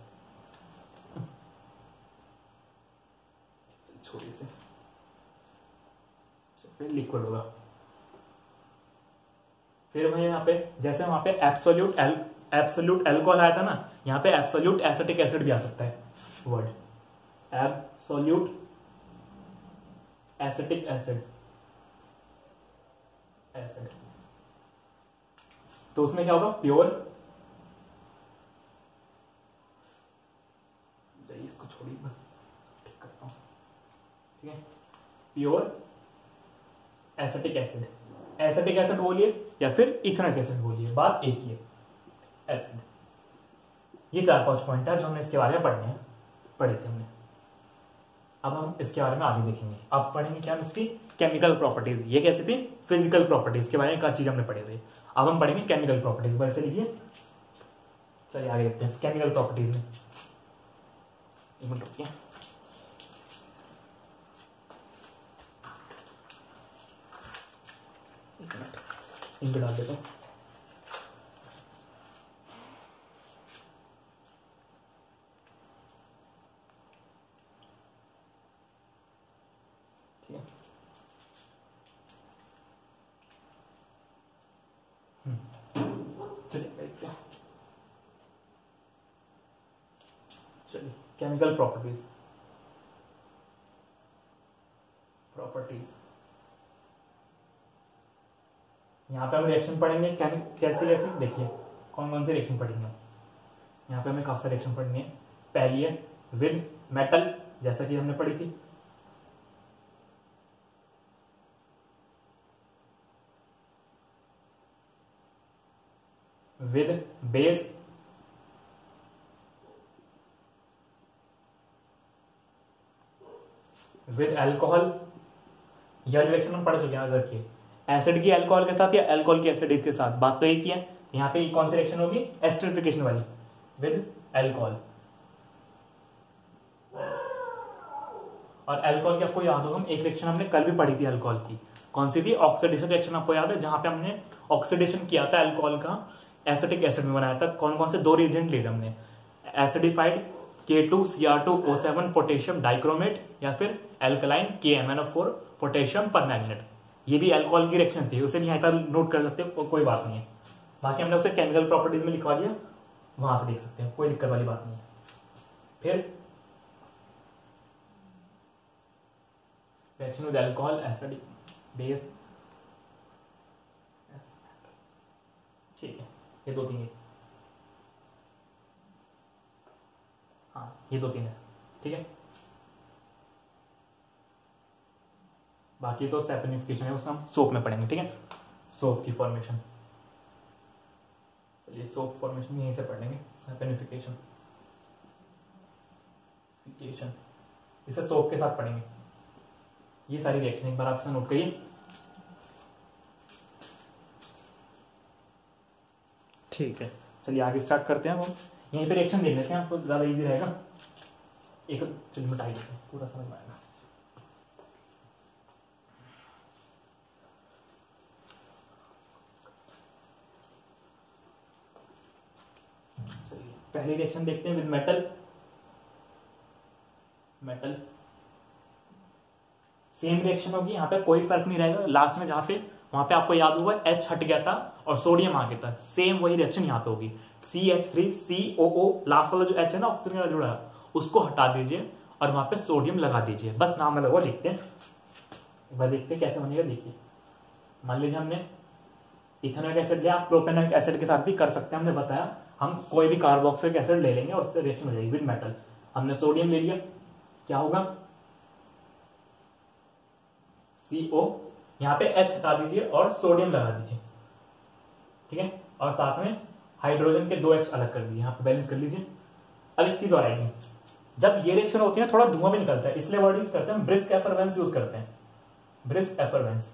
छोटी से लिक्विड होगा। फिर वही यहाँ पे जैसे वहां पे एब्सोल्यूट एल्कोहल आया था ना, यहाँ पे एब्सोल्यूट एसिटिक एसिड भी आ सकता है word, absolute acetic acid acid. तो उसमें क्या होगा, प्योर, इसको छोड़िए ठीक करता हूं, ठीक है, pure acetic acid. Acetic acid बोलिए या फिर इथेनॉइक एसिड बोलिए, बात एक ही है, एसिड। ये 4-5 पॉइंट है जो हमने इसके बारे में पढ़े थे हमने। अब हम इसके बारे में आगे देखेंगे। अब पढ़ेंगे क्या, इसकी केमिकल प्रॉपर्टीज। ये कैसी थी, फिजिकल प्रॉपर्टीज के बारे में एक चीज हमने पढ़े थे। अब हम पढ़ेंगे केमिकल प्रॉपर्टीज, वैसे लिखिए। चलिए आगे देखते हैं केमिकल प्रॉपर्टीज में। एक मिनट रुकिए, इनको डाल देता हूँ। ठीक है, चलिए केमिकल प्रॉपर्टीज यहाँ पे हम रिएक्शन पढ़ेंगे कैसे कैसे, देखिए कौन कौन से रिएक्शन पढ़ेंगे। यहाँ पे हमें काफी सारे रिएक्शन पढ़नी है। पहली है विद मेटल, जैसा कि हमने पढ़ी थी। With base, with alcohol. यह रिएक्शन हम पढ़ चुके हैं, अगर की एसिड की अल्कोहल के साथ या अल्कोहल की एसिड के साथ, बात तो एक ही है। यहाँ पे कौन सी रिएक्शन होगी, एस्टरिफिकेशन वाली, विद अल्कोहल। और अल्कोहल की आपको याद होगा, एक रिएक्शन हमने कल भी पढ़ी थी अल्कोहल की, कौन सी थी, ऑक्सीडेशन रिएक्शन। आपको याद है, जहां पे हमने ऑक्सीडेशन किया था अल्कोहल का, एसिटिक एसिड में बनाया था। कौन कौन से 2 रिएजेंट लिए थे हमने, एसिडिफाइड K2Cr2O7 पोटेशियम डाइक्रोमेट, या फिर एल्कलाइन KMnO4 पोटेशियम परमैंगनेट। ये भी अल्कोहल की रिएक्शन थी, उसे भी यहाँ पर नोट कर सकते हो, कोई बात नहीं है। बाकी हमने उसे केमिकल प्रॉपर्टीज में लिखवा दिया, वहां से देख सकते हैं, कोई दिक्कत वाली बात नहीं है। फिर reaction with alcohol, acid, base, ठीक है, ये 2-3 हाँ, ये 2-3 है, ठीक है। बाकी तो सैपनिफिकेशन है, उसको हम सोप में पढ़ेंगे, ठीक है, सोप की फॉर्मेशन। चलिए सोप फॉर्मेशन यहीं से पढ़ लेंगे, सैपनिफिकेशन, इसे सोप के साथ पढ़ेंगे। ये सारी रिएक्शन एक बार आप इसे नोट करिए। ठीक है, चलिए आगे स्टार्ट करते हैं। वो यहीं पे रिएक्शन देख लेते हैं, आपको ज्यादा इजी रहेगा। एक चलिए मिटाई लेते हैं, पूरा समझ में आएगा। चलिए पहली रिएक्शन देखते हैं विद मेटल। सेम रिएक्शन होगी, यहाँ पे कोई फर्क नहीं रहेगा। लास्ट में जहां पे वहां पे आपको याद होगा H हट गया था और सोडियम आ गया था, सेम वही रिएक्शन यहाँ पे होगी। CH3COO, लास्ट वाला जो H है ना ऑक्सीजन का जुड़ा है, उसको हटा दीजिए और वहां पे सोडियम लगा दीजिए, बस नाम लगा हुआ। देखते हैं एक बार, देखते हैं कैसे बनेगा। देखिए मान लीजिए हमने इथेनॉइक एसिड लिया, आप प्रोपेनॉइक एसिड के साथ भी कर सकते हैं। हमने बताया हम कोई भी कार्बोक्सिलिक एसिड ले लेंगे और उससे रिएक्शन हो जाएगी विद मेटल। हमने सोडियम ले लिया, क्या होगा, CO, यहाँ पे H हटा दीजिए और सोडियम लगा दीजिए, ठीक है। और साथ में हाइड्रोजन के 2 H अलग कर दीजिए, यहाँ पे बैलेंस कर लीजिए। अब एक चीज और आएगी, जब ये रिएक्शन होती है थोड़ा धुआं भी निकलता है, इसलिए वर्ड यूज करते हैं हम, ब्रिस्क एफरवेंस यूज करते हैं, ब्रिस्क एफरवेंस।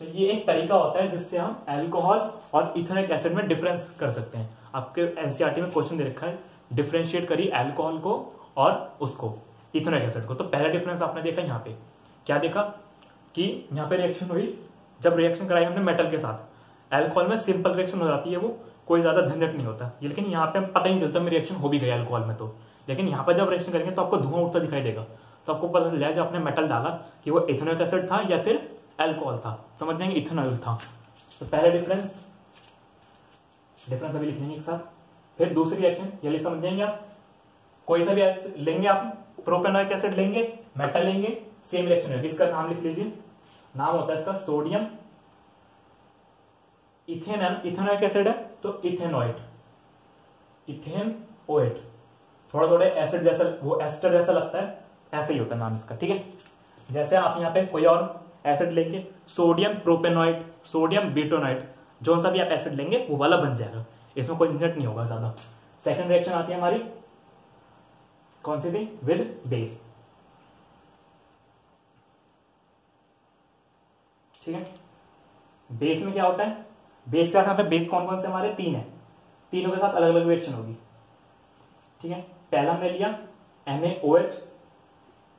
तो ये एक तरीका होता है जिससे हम अल्कोहल और इथेनॉइक एसिड में डिफरेंस कर सकते हैं। आपके एनसीईआरटी में क्वेश्चन दे रखा है, डिफरेंशिएट करिए अल्कोहल को और उसको इथेनॉइक एसिड को। तो पहला डिफरेंस आपने देखा यहाँ पे, क्या देखा कि यहाँ पे रिएक्शन हुई, जब रिएक्शन कराई हमने मेटल के साथ, अल्कोहल में सिंपल रिएक्शन हो जाती है, वो कोई ज्यादा झंझट नहीं होता। लेकिन यहाँ पे पता ही नहीं चलता मेरी रिएक्शन हो भी गई अल्कोहल में तो, लेकिन यहाँ पर जब रिएक्शन करेंगे तो आपको धुआं उठता दिखाई देगा, तो आपको पता चल जाए जब आपने मेटल डाला कि वो इथेनॉइक एसिड था या फिर अल्कोहल था, समझ जाएंगे इथेनॉल था। तो पहला डिफरेंस अभी लिख लेंगे एक साथ। फिर दूसरी रिएक्शन ये समझ जाएंगे आप, कोई सा भी लेंगे आप, प्रोपेनॉइक एसिड लेंगे, मेटल लेंगे, सेम रिएक्शन होगी। इसका नाम लिख लीजिए, नाम होता है इसका सोडियम इथेनॉइक एसिड है तो इथेनोएट, इथेनोएट थोड़ा थोड़ा एसिड जैसा, वो एस्टर जैसा लगता है, ऐसे ही होता है नाम इसका, ठीक है। जैसे आप यहाँ पे कोई और एसिड लेंगे, सोडियम प्रोपेनॉइट, सोडियम ब्यूटेनॉइट, जो सा भी आप एसिड लेंगे वो वाला बन जाएगा, इसमें कोई झंझट नहीं होगा ज्यादा। सेकंड रिएक्शन आती है हमारी, कौन सी थी, विद बेस, ठीक है। बेस में क्या होता है, बेस का यहाँ पे बेस कौन कौन से हमारे तीन है, तीनों के साथ अलग अलग रिएक्शन होगी, ठीक है। पहला हमने लिया NaOH,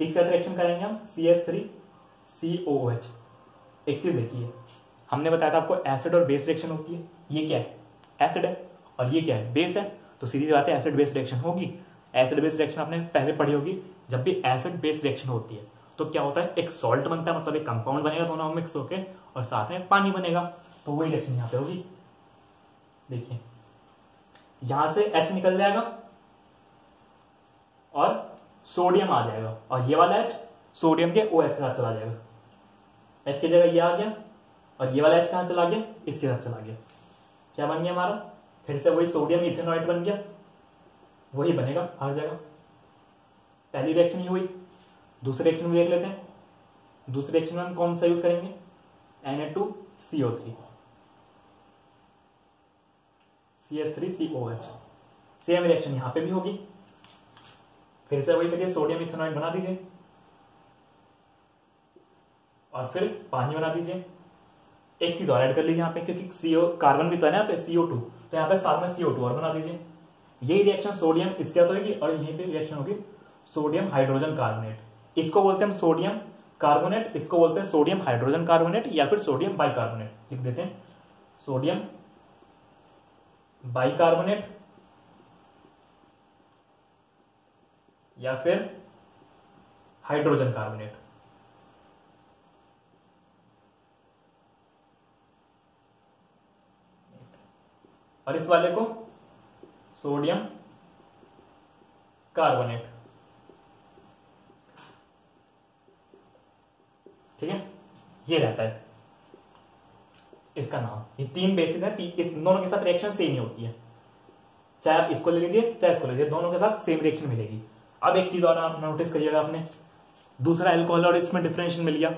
इसके साथ रिएक्शन करेंगे हम CH3COOH। एक चीज देखिए, हमने बताया था आपको एसिड और बेस रिएक्शन होती है, ये क्या है, एसिड है, और ये क्या है, बेस है, तो सीधी सी बात है एसिड बेस रिएक्शन होगी। एसिड बेस रिएक्शन आपने पहले पढ़ी होगी, जब भी एसिड बेस रिएक्शन होती है तो क्या होता है, एक सॉल्ट बनता है, मतलब एक कंपाउंड बनेगा दोनों मिक्स होके, और साथ में पानी बनेगा, तो वही रिएक्शन यहां पे होगी। देखिए यहां से H निकल जाएगा और सोडियम आ जाएगा, और ये वाला H सोडियम के OH के साथ चला जाएगा, H की जगह ये आ गया, और ये वाला H कहां चला गया, इसके साथ चला गया। क्या बन गया हमारा, फिर से वही सोडियम इथेनॉइट बन गया, वही बनेगा हर जगह। पहली रिएक्शन ही हुई। दूसरे रिएक्शन में देख लेते हैं, दूसरे रिएक्शन में हम कौन सा यूज करेंगे, Na2CO3 CH3COH, सेम रिएक्शन यहां पे भी होगी, फिर से वही करिए, सोडियम इथेनॉइट बना दीजिए और फिर पानी बना दीजिए। एक चीज और ऐड कर लीजिए यहाँ पे, क्योंकि CO कार्बन भी तो है ना यहाँ पे, CO2, तो यहाँ पे साथ में CO2 और बना दीजिए। यही रिएक्शन सोडियम इसके साथ होगी, और यहीं पे रिएक्शन होगी सोडियम हाइड्रोजन कार्बोनेट, इसको बोलते हैं हम सोडियम कार्बोनेट, इसको बोलते हैं सोडियम हाइड्रोजन कार्बोनेट या फिर सोडियम बाइकार्बोनेट, लिख देते हैं सोडियम बाइकार्बोनेट या फिर हाइड्रोजन कार्बोनेट। और इस वाले को सोडियम कार्बोनेट, ठीक है, ये रहता है इसका नाम। ये तीन बेसिस है, इस दोनों के साथ रिएक्शन सेम ही होती है, चाहे आप इसको ले लीजिए चाहे इसको ले लीजिए, दोनों के साथ सेम रिएक्शन मिलेगी। अब एक चीज और आप नोटिस करिएगा, आपने दूसरा अल्कोहल और इसमें डिफरेंशिएशन मिल गया।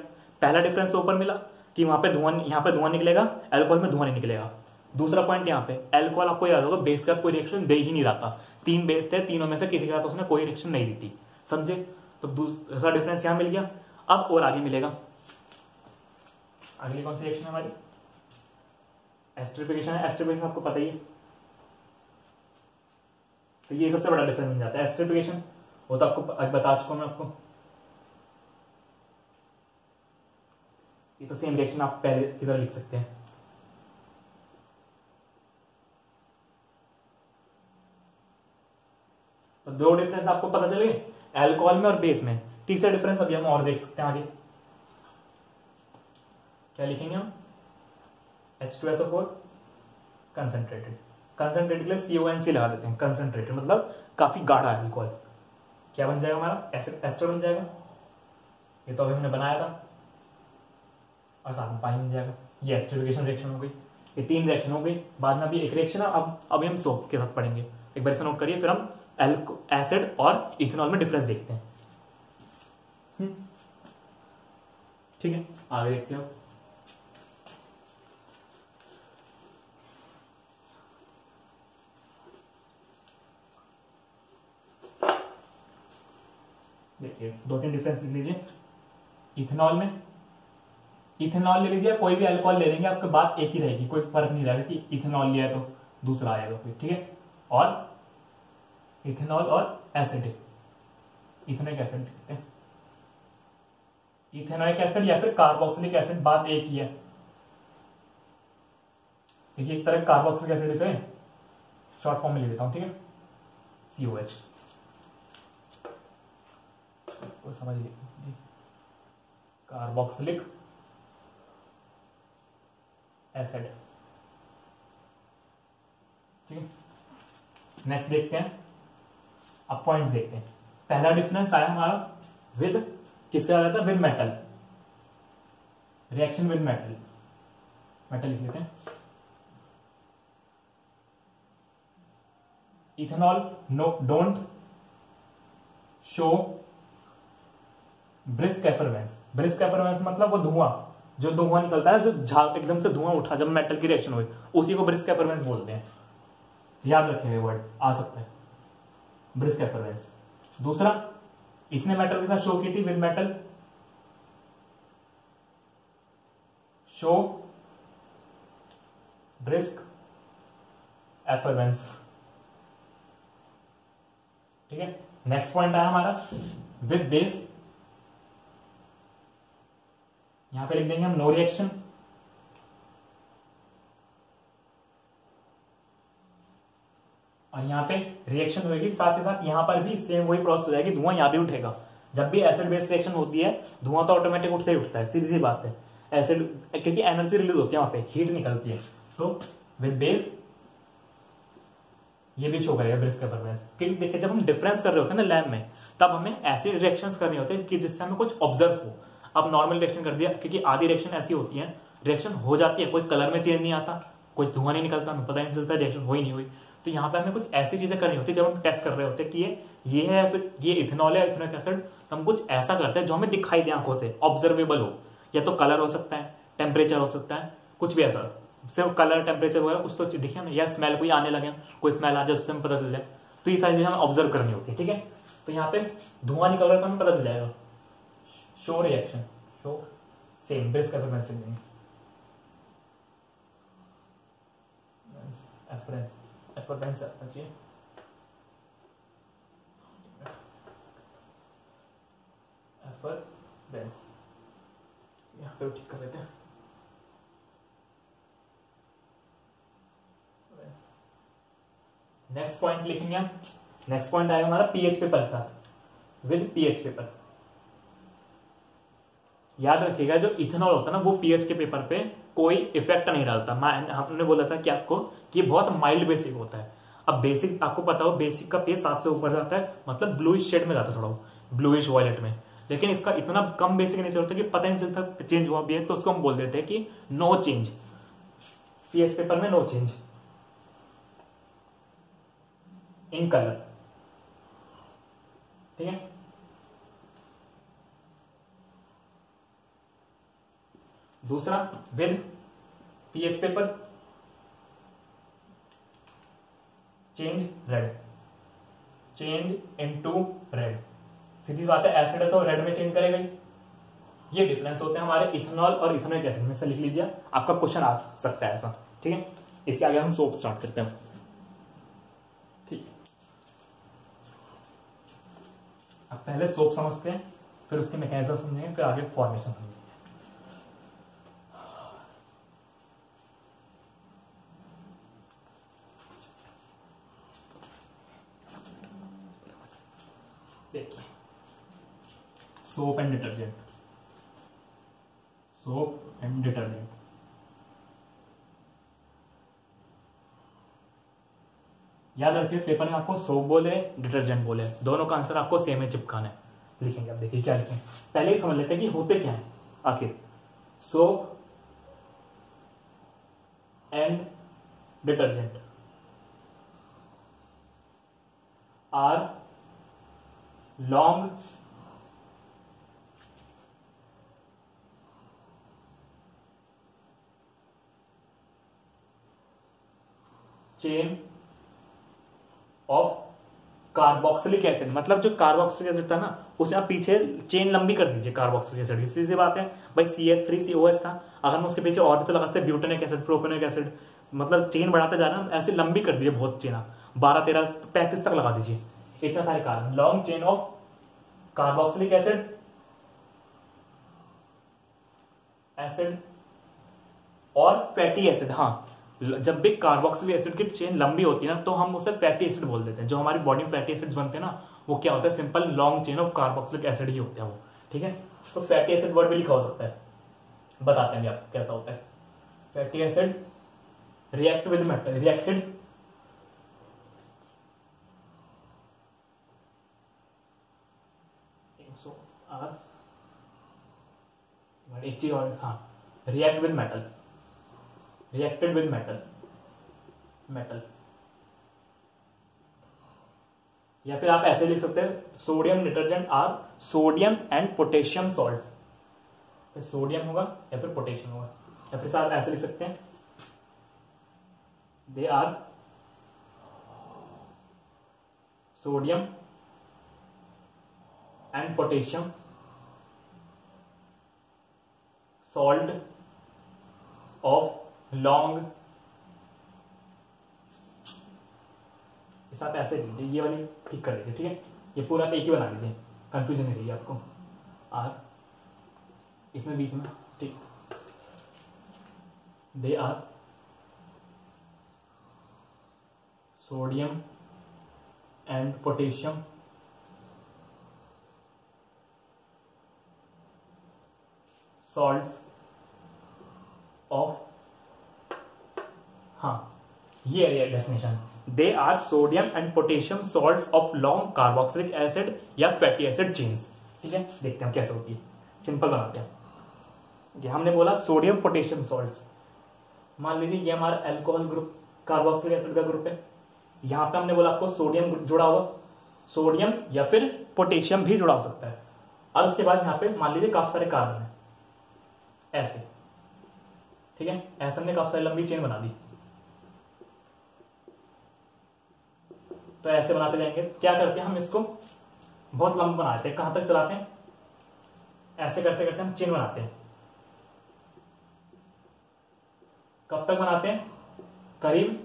पहला डिफरेंस तो ऊपर मिला कि वहां पे धुआं, यहाँ पे धुआं निकलेगा, अल्कोहल में धुआं नहीं निकलेगा। दूसरा पॉइंट यहाँ पे, अल्कोहल आपको याद होगा बेस का कोई रिएक्शन दे ही नहीं रहा था, तीन बेस थे, तीनों में से किसी के साथ उसने कोई रिएक्शन नहीं दी थी, समझे। तो दूसरा डिफरेंस यहां मिल गया। अब और आगे मिलेगा, अगली कौन सी रिएक्शन है हमारी, एस्टरिफिकेशन है। एस्टरिफिकेशन आपको पता ही है, तो ये सबसे बड़ा डिफरेंस बन जाता है एस्टरिफिकेशन, वो तो आपको बता चुका हूं मैं आपको। ये तो सेम रिएक्शन आप पहले की तरह लिख सकते हैं। तो दो डिफरेंस आपको पता चले अल्कोहल में और बेस में। तीसरा डिफरेंस अभी हम और देख सकते हैं आगे, क्या लिखेंगे हम, H2SO4 कंसंट्रेटेड, कंसंट्रेटेड के लिए CONC लगा देते हैं, कंसंट्रेटेड मतलब काफी गाढ़ा अल्कोहल। क्या बन जाएगा हमारा, एस्टर बन जाएगा, ये तो अभी हमने बनाया था, और साथ में पानी बन जाएगा। ये एस्टरिफिकेशन रिएक्शन हो गई, ये तीन रिएक्शन हो गई। बाद में अभी एक रिएक्शन है, अब अभी हम सोप के साथ पढ़ेंगे, एक बार इसे नोट करिए, फिर हम एसिड और इथेनॉल में डिफरेंस देखते हैं, ठीक है। आगे देखते हो, देखिए दो तीन डिफरेंस लिख लीजिए। इथेनॉल में इथेनॉल ले लीजिए, कोई भी अल्कोहल ले लेंगे आपके बात एक ही रहेगी, कोई फर्क नहीं रहेगा कि इथेनॉल लिया है तो दूसरा आएगा फिर, ठीक है। और इथेनॉल और एसिडिक, इथेनोइक एसिड कहते हैं, इथेनोइक एसिड या फिर कार्बोक्सिलिक एसिड, बात एक ही है। देखिए एक तरह कार्बोक्सिलिक एसिड है, शॉर्ट फॉर्म में ले लेता हूं, ठीक है, COH, समझ लीजिए, कार्बोक्सिलिक एसिड, ठीक है। नेक्स्ट देखते हैं, अब पॉइंट्स देखते हैं। पहला डिफरेंस आया हमारा विद, किसका आ रहा था, with metal, reaction with metal, metal लिख लेते हैं। Ethanol no don't show brisk effervescence, brisk effervescence मतलब वो धुआं, जो धुआं निकलता है, जो झाग एकदम से धुआं उठा जब मेटल की रिएक्शन हुई, उसी को ब्रिस्क एफरवेंस बोलते हैं। याद रखेंगे, वर्ड आ सकता है ब्रिस्क एफरवेंस। दूसरा, इसने मेटल के साथ शो की थी, विद मेटल शो ब्रिस्क एफरवेंस, ठीक है। नेक्स्ट पॉइंट आया हमारा विद बेस, यहां पे लिख देंगे हम नो रिएक्शन, और यहां पे रिएक्शन होगी, साथ ही साथ यहां पर भी सेम वही प्रोसेस हो जाएगी, धुआं यहां भी उठेगा। जब भी एसिड बेस रिएक्शन होती है धुआं तो ऑटोमेटिक उठते ही उठता है, सीधी सी बात है। एसिड क्योंकि एनर्जी रिलीज होती है, वहां पे हीट निकलती है, तो विद बेस ये भी शो करेगा ब्रिस्क एफरवेंस। क्योंकि देखिए जब हम डिफरेंस कर रहे होते हैं ना लैब में, तब हमें ऐसी रिएक्शंस करनी होती है कि जिससे हमें कुछ ऑब्जर्व हो। अब नॉर्मल रिएक्शन कर दिया, क्योंकि आधी रिएक्शन ऐसी होती है, रिएक्शन हो जाती है, कोई कलर में चेंज नहीं आता, कोई धुआं नहीं निकलता, हमें पता नहीं चलता रिएक्शन हुई नहीं हुई। तो यहाँ पे हमें कुछ ऐसी चीजें करनी होती है जब हम टेस्ट कर रहे होते हैं कि ये है, फिर ये इथेनॉल है, इथेनॉइक एसिड, तो हम कुछ ऐसा करते हैं जो हमें दिखाई दे आंखों से, ऑब्जर्वेबल हो। या तो कलर हो सकता है, टेम्परेचर हो सकता है, कुछ भी ऐसा, सिर्फ कलर टेम्परेचर वगैरह कुछ तो दिखे हमें, या स्मेल कोई आने लगे, कोई स्मेल आ जाए उससे हमें पता चल जाए। तो ये सारी चीजें हमें ऑब्जर्व करनी होती है, ठीक है। तो यहाँ पे धुआं निकल रहा है तो हमें पता चल जाएगा, show reaction, show same brisk effervescence लिख देंगे, एफरवेंस आना चाहिए, एफरवेंस, यहाँ पे ठीक कर लेते हैं। नेक्स्ट पॉइंट लिखेंगे, नेक्स्ट पॉइंट आएगा हमारा पीएच पेपर का, विद पीएच पेपर। याद रखिएगा जो इथेनॉल होता है ना, वो पीएच के पेपर पे कोई इफेक्ट नहीं डालता। हमने बोला था कि आपको कि बहुत माइल्ड बेसिक होता है। अब बेसिक आपको पता हो, बेसिक का पीएच 7 से ऊपर जाता है, मतलब ब्लूइश शेड में जाता है, थोड़ा ब्लूइश वॉयलेट में। लेकिन इसका इतना कम बेसिक नहीं चलता कि पता नहीं चलता चेंज हुआ भी है, तो उसको हम बोल देते हैं कि नो चेंज, पीएच पेपर में नो चेंज इन कलर, ठीक है। दूसरा, with pH paper change red, change into red. सीधी बात है, एसिड है तो रेड में चेंज करेगा ही। ये डिफरेंस होते हैं हमारे इथेनॉल और इथेनोइक एसिड में से, लिख लीजिए, आपका क्वेश्चन आ सकता है ऐसा, ठीक है। इसके आगे हम सोप स्टार्ट करते हैं, ठीक। अब पहले सोप समझते हैं, फिर उसके मैकेनिज्म समझेंगे, फिर आगे फॉर्मेशन समझेंगे। देखिए, soap and detergent, soap and detergent, याद रखिए पेपर में आपको सोप बोले डिटर्जेंट बोले, दोनों का आंसर आपको सेम है, चिपकाना है। लिखेंगे, अब देखिए क्या लिखें, पहले ही समझ लेते हैं कि होते क्या है आखिर। Soap and detergent are long chain of carboxylic acid, मतलब जो कार्बोक्सिलिक एसिड था ना उसमें आप पीछे चेन लंबी कर दीजिए कार्बोक्सिलिक एसिड की, सीधी सी बात है भाई CH3COH था, अगर हम उसके पीछे और भी तो लगाते ब्यूटेनिक एसिड, प्रोपेनिक एसिड, मतलब चेन बढ़ाते जा रहे हैं ऐसे लंबी कर दीजिए, बहुत चेन 12 13 35 तक लगा दीजिए, इतना सारे carbon, long chain of carboxylic acid और फैटी एसिड। हाँ, जब भी कार्बोक्सिलिक एसिड की चेन लंबी होती है ना तो हम उसे फैटी एसिड बोल देते हैं। जो हमारी बॉडी में फैटी एसिड्स बनते हैं ना वो क्या होता है, simple long chain of carboxylic acid ही होते हैं वो, ठीक है। तो फैटी एसिड वर्ड भी लिखा हो सकता है, बताते हैं आपको कैसा होता है। Fatty acid react with metal, reacted एक चीज और, हाँ, react with metal, reacted with metal, metal, या फिर आप ऐसे लिख सकते हैं sodium detergent are sodium and potassium salts, sodium होगा या फिर पोटेशियम होगा, या फिर आप ऐसे लिख सकते हैं they are sodium and potassium salt of long, इस आप ऐसे लीजिए, ये वाली ठीक कर लीजिए, ठीक है, ये पूरा आप एक ही बना लीजिए, कंफ्यूजन नहीं रही आपको, आर इसमें बीच में, ठीक, they are sodium and potassium salts of, हाँ ये definition, they are sodium and potassium salts of long carboxylic acid या फैटी एसिड चेन्स, ठीक है। देखते हैं कैसे होती है, सिंपल बनाते हैं। ये हमने बोला सोडियम पोटेशियम सॉल्ट्स, मान लीजिए ये हमारा अल्कोहल ग्रुप कार्बोक्सिलिक एसिड का ग्रुप है, यहां पे हमने बोला आपको सोडियम जुड़ा हुआ, सोडियम या फिर पोटेशियम भी जुड़ा हो सकता है, और उसके बाद यहाँ पे मान लीजिए काफी सारे कार्बन है ऐसे, ठीक है, ऐसे हमने काफी सारी लंबी चेन बना दी। तो ऐसे बनाते जाएंगे, क्या करते हैं हम इसको बहुत लंबा बनाते हैं, कहां तक चलाते हैं, ऐसे करते करते हम चेन बनाते हैं। कब तक बनाते हैं, करीब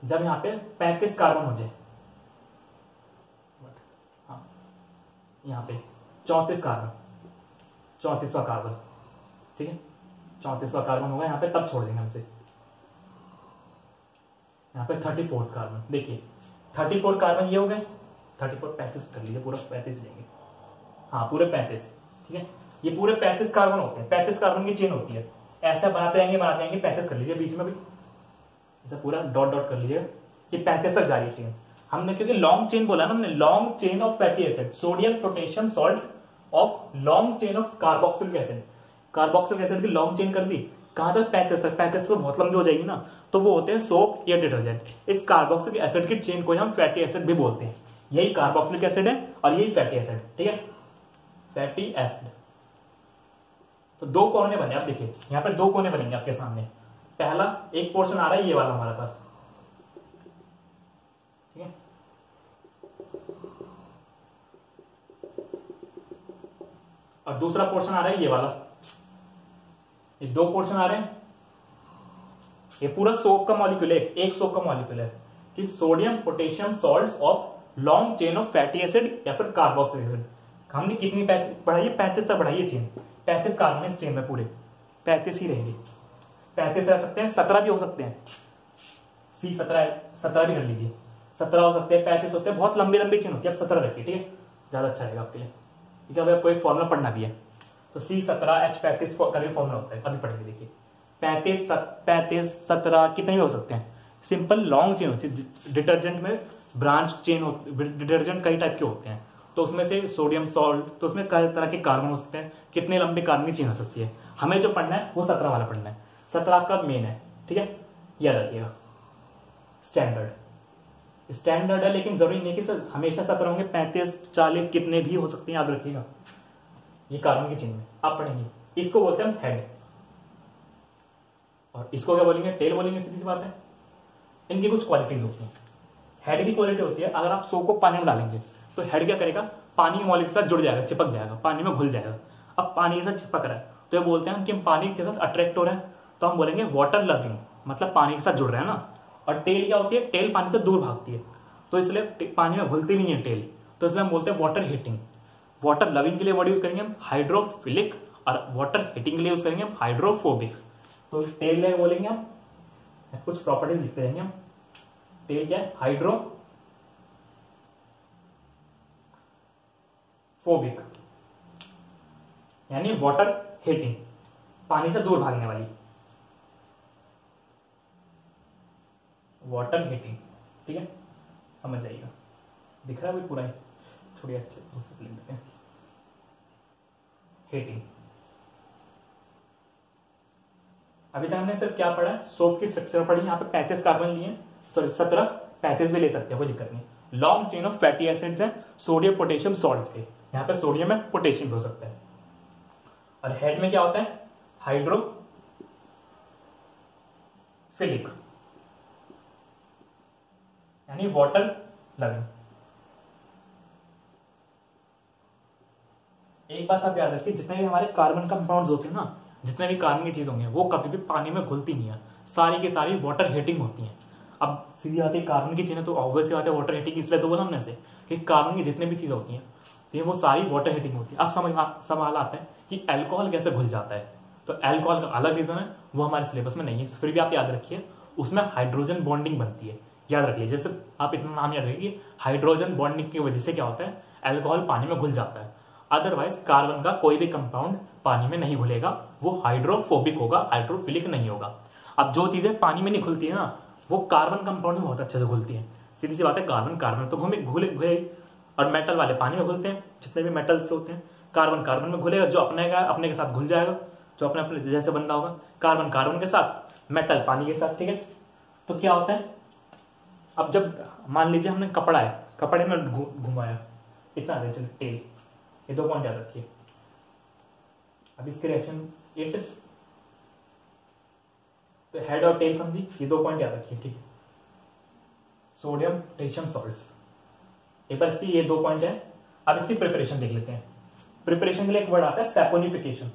जब यहां पे 35 कार्बन हो जाए, हाँ यहां पे 34 कार्बन, 34वां कार्बन, ठीक है, 34वां कार्बन होगा यहाँ पे, तब छोड़ देंगे हमसे, यहाँ पे 34th कार्बन, देखिए 34 कार्बन ये हो गए, 34 35 कर लीजिए, पूरा 35 लेंगे, हाँ पूरे 35, ठीक है, ये पूरे 35 कार्बन होते हैं, 35 कार्बन की चेन होती है, ऐसा बनाते जाएंगे 35 कर लीजिए, बीच में भी ऐसा पूरा डॉट डॉट कर लीजिए, ये 35 तक जा रही है चेन। हमने क्योंकि लॉन्ग चेन बोला ना, हमने long chain of fatty acid, sodium potassium salt of long chain of carboxylic acid, carboxylic acid की लॉन्ग चेन कर दी, कहां तक 35 तक, 35 तो बहुत लंबी हो जाएगी ना, तो वो होते हैं सोप या डिटर्जेंट। इस कार्बोक्सिलिक एसिड की चेन को हम फैटी एसिड भी बोलते हैं, यही कार्बोक्सिलिक एसिड है और यही फैटी एसिड, ठीक है, फैटी एसिड। तो दो कोने बने, आप देखिए यहां पर दो कोने बनेंगे आपके सामने, पहला एक पोर्शन आ रहा है ये वाला हमारे पास, ठीक है, और दूसरा पोर्शन आ रहा है ये वाला, ये दो पोर्शन आ रहे हैं, ये पूरा सोप का मॉलिक्यूल है, एक सोप का मॉलिक्यूल है कि sodium potassium salts of long chain of fatty acid या फिर कार्बोक्सिलिक एसिड। हमने कितनी बढ़ाई, 35 तक बढ़ाई है चेन, 35 कार्बन इस चेन में, पूरे 35 ही रहेंगे, 35 रह सकते हैं, 17 भी हो सकते हैं, सी 17 भी कर लीजिए, 17 हो सकते हैं, 35 होते हैं, बहुत लंबी लंबी चेन होती है, आप 17 रखिए, ठीक है, ज्यादा अच्छा रहेगा आपके लिए, ठीक है। अभी आपको एक फॉर्मूला पढ़ना भी है, तो C17H35 करके फॉर्मूला होता है, अभी पढ़ेंगे, देखिए 35 17 कितने भी हो सकते हैं, सिंपल लॉन्ग चेन होती है, डिटर्जेंट में ब्रांच चेन होती है, डिटर्जेंट कई टाइप के होते हैं, तो उसमें से सोडियम सॉल्ट, तो उसमें कई तरह के कार्बन हो सकते हैं, कितने लंबे कार्बन की चेन हो सकती है, हमें जो पढ़ना है वो 17 वाला पढ़ना है, 17 आपका मेन है, ठीक है, याद रखिएगा, स्टैंडर्ड है, लेकिन जरूरी नहीं कि सर हमेशा 17 होंगे, 35 40 कितने भी हो सकते हैं, याद रखिएगा, ये कार्बन की चेन में आप पढ़ेंगे, इसको बोलते हैं हम हेड, और इसको क्या बोलेंगे, टेल बोलेंगे, सीधी सी बात है। इनकी कुछ क्वालिटीज होती हैं, हेड की क्वालिटी होती है, अगर आप सोप को पानी में डालेंगे तो हेड क्या करेगा, पानी के मॉलिक्यूल के साथ जुड़ जाएगा, चिपक जाएगा, पानी में घुल जाएगा। अब पानी के साथ चिपक रहा है तो ये बोलते हैं कि हम पानी के साथ अट्रैक्ट हो रहे हैं, तो हम बोलेंगे वाटर लविंग, मतलब पानी के साथ जुड़ रहे हैं ना। और टेल क्या होती है, टेल पानी से दूर भागती है, तो इसलिए पानी में घुलती भी नहीं है टेल, तो इसलिए हम बोलते हैं वाटर हीटिंग। वाटर लविंग के लिए वर्ड यूज करेंगे हम हाइड्रोफिलिक, और वाटर हीटिंग के लिए यूज करेंगे हम हाइड्रोफोबिक। तो टेल में बोलेंगे हम, कुछ प्रॉपर्टीज लिखते रहेंगे हम। टेल क्या है, हाइड्रोफोबिक यानी वाटर हीटिंग, पानी से दूर भागने वाली, वाटर हीटिंग। ठीक है, समझ जाइएगा। दिख रहा है भाई पूरा ही, छोड़िए अच्छे दूसरे से लिख देते हैं। हीटिंग। अभी तक हमने सिर्फ क्या पढ़ा है, सोप की स्ट्रक्चर पढ़ी। यहाँ पे 35 कार्बन लिए, सॉरी 17, 35 भी ले सकते हैं, कोई दिक्कत नहीं। Long chain of fatty acids है, सोडियम पोटेशियम सॉल्ट से। यहाँ पे सोडियम है, पोटेशियम हो सकता है। और हेड में क्या होता है, हाइड्रोफिलिक यानी वाटर लविंग। एक बात आप याद रखिए, जितने भी हमारे कार्बन कंपाउंड्स होते हैं ना, जितने भी कार्बन की चीज होंगे वो कभी भी पानी में घुलती नहीं है, सारी की सारी वाटर हीटिंग होती हैं। अब सीधी आती है कार्बन की चीजें, तो ऑब्वियस बात है वाटर हीटिंग, इसलिए तो बोला हमने से कि कार्बन की जितने भी चीजें होती हैं तो वो सारी वाटर हीटिंग होती है। अब सवाल आता है कि अल्कोहल कैसे घुल जाता है, तो अल्कोहल का अलग रीजन है, वो हमारे सिलेबस में नहीं है, फिर भी आप याद रखिए उसमें हाइड्रोजन बॉन्डिंग बनती है। याद रखिए, जैसे आप इतना नाम याद रखिए, हाइड्रोजन बॉन्डिंग की वजह से क्या होता है, अल्कोहल पानी में घुल जाता है। अदरवाइज कार्बन का कोई भी कंपाउंड पानी में नहीं घुलेगा, वो हाइड्रोफोबिक होगा, हाइड्रोफिलिक नहीं होगा। अब जो चीजें पानी में नहीं घुलती है ना, वो कार्बन कंपाउंड में बहुत अच्छे से घुलती है। सीधी सी बात है, कार्बन कार्बन तो घुले, और मेटल वाले पानी में घुलते हैं, जितने भी मेटल्स के होते हैं। कार्बन कार्बन में घुलेगा, जो अपने का अपने के साथ घुल जाएगा, जो अपने अपने जैसे बंदा होगा। कार्बन कार्बन के साथ, मेटल पानी के साथ। ठीक है, तो क्या होता है, अब जब मान लीजिए हमने कपड़ा है, कपड़े में घुमाया, इतना आ चलो टेल, ये 2 पॉइंट याद रखिए। अब इसके रिएक्शन 8, तो हेड और टेल समझी, ये 2 पॉइंट याद रखिए। ठीक है, सोडियम पोटेशियम सॉल्ट्स, एक बार इसकी ये 2 पॉइंट है। अब इसकी प्रिपरेशन देख लेते हैं। प्रिपरेशन के लिए एक वर्ड आता है सैपोनिफिकेशन,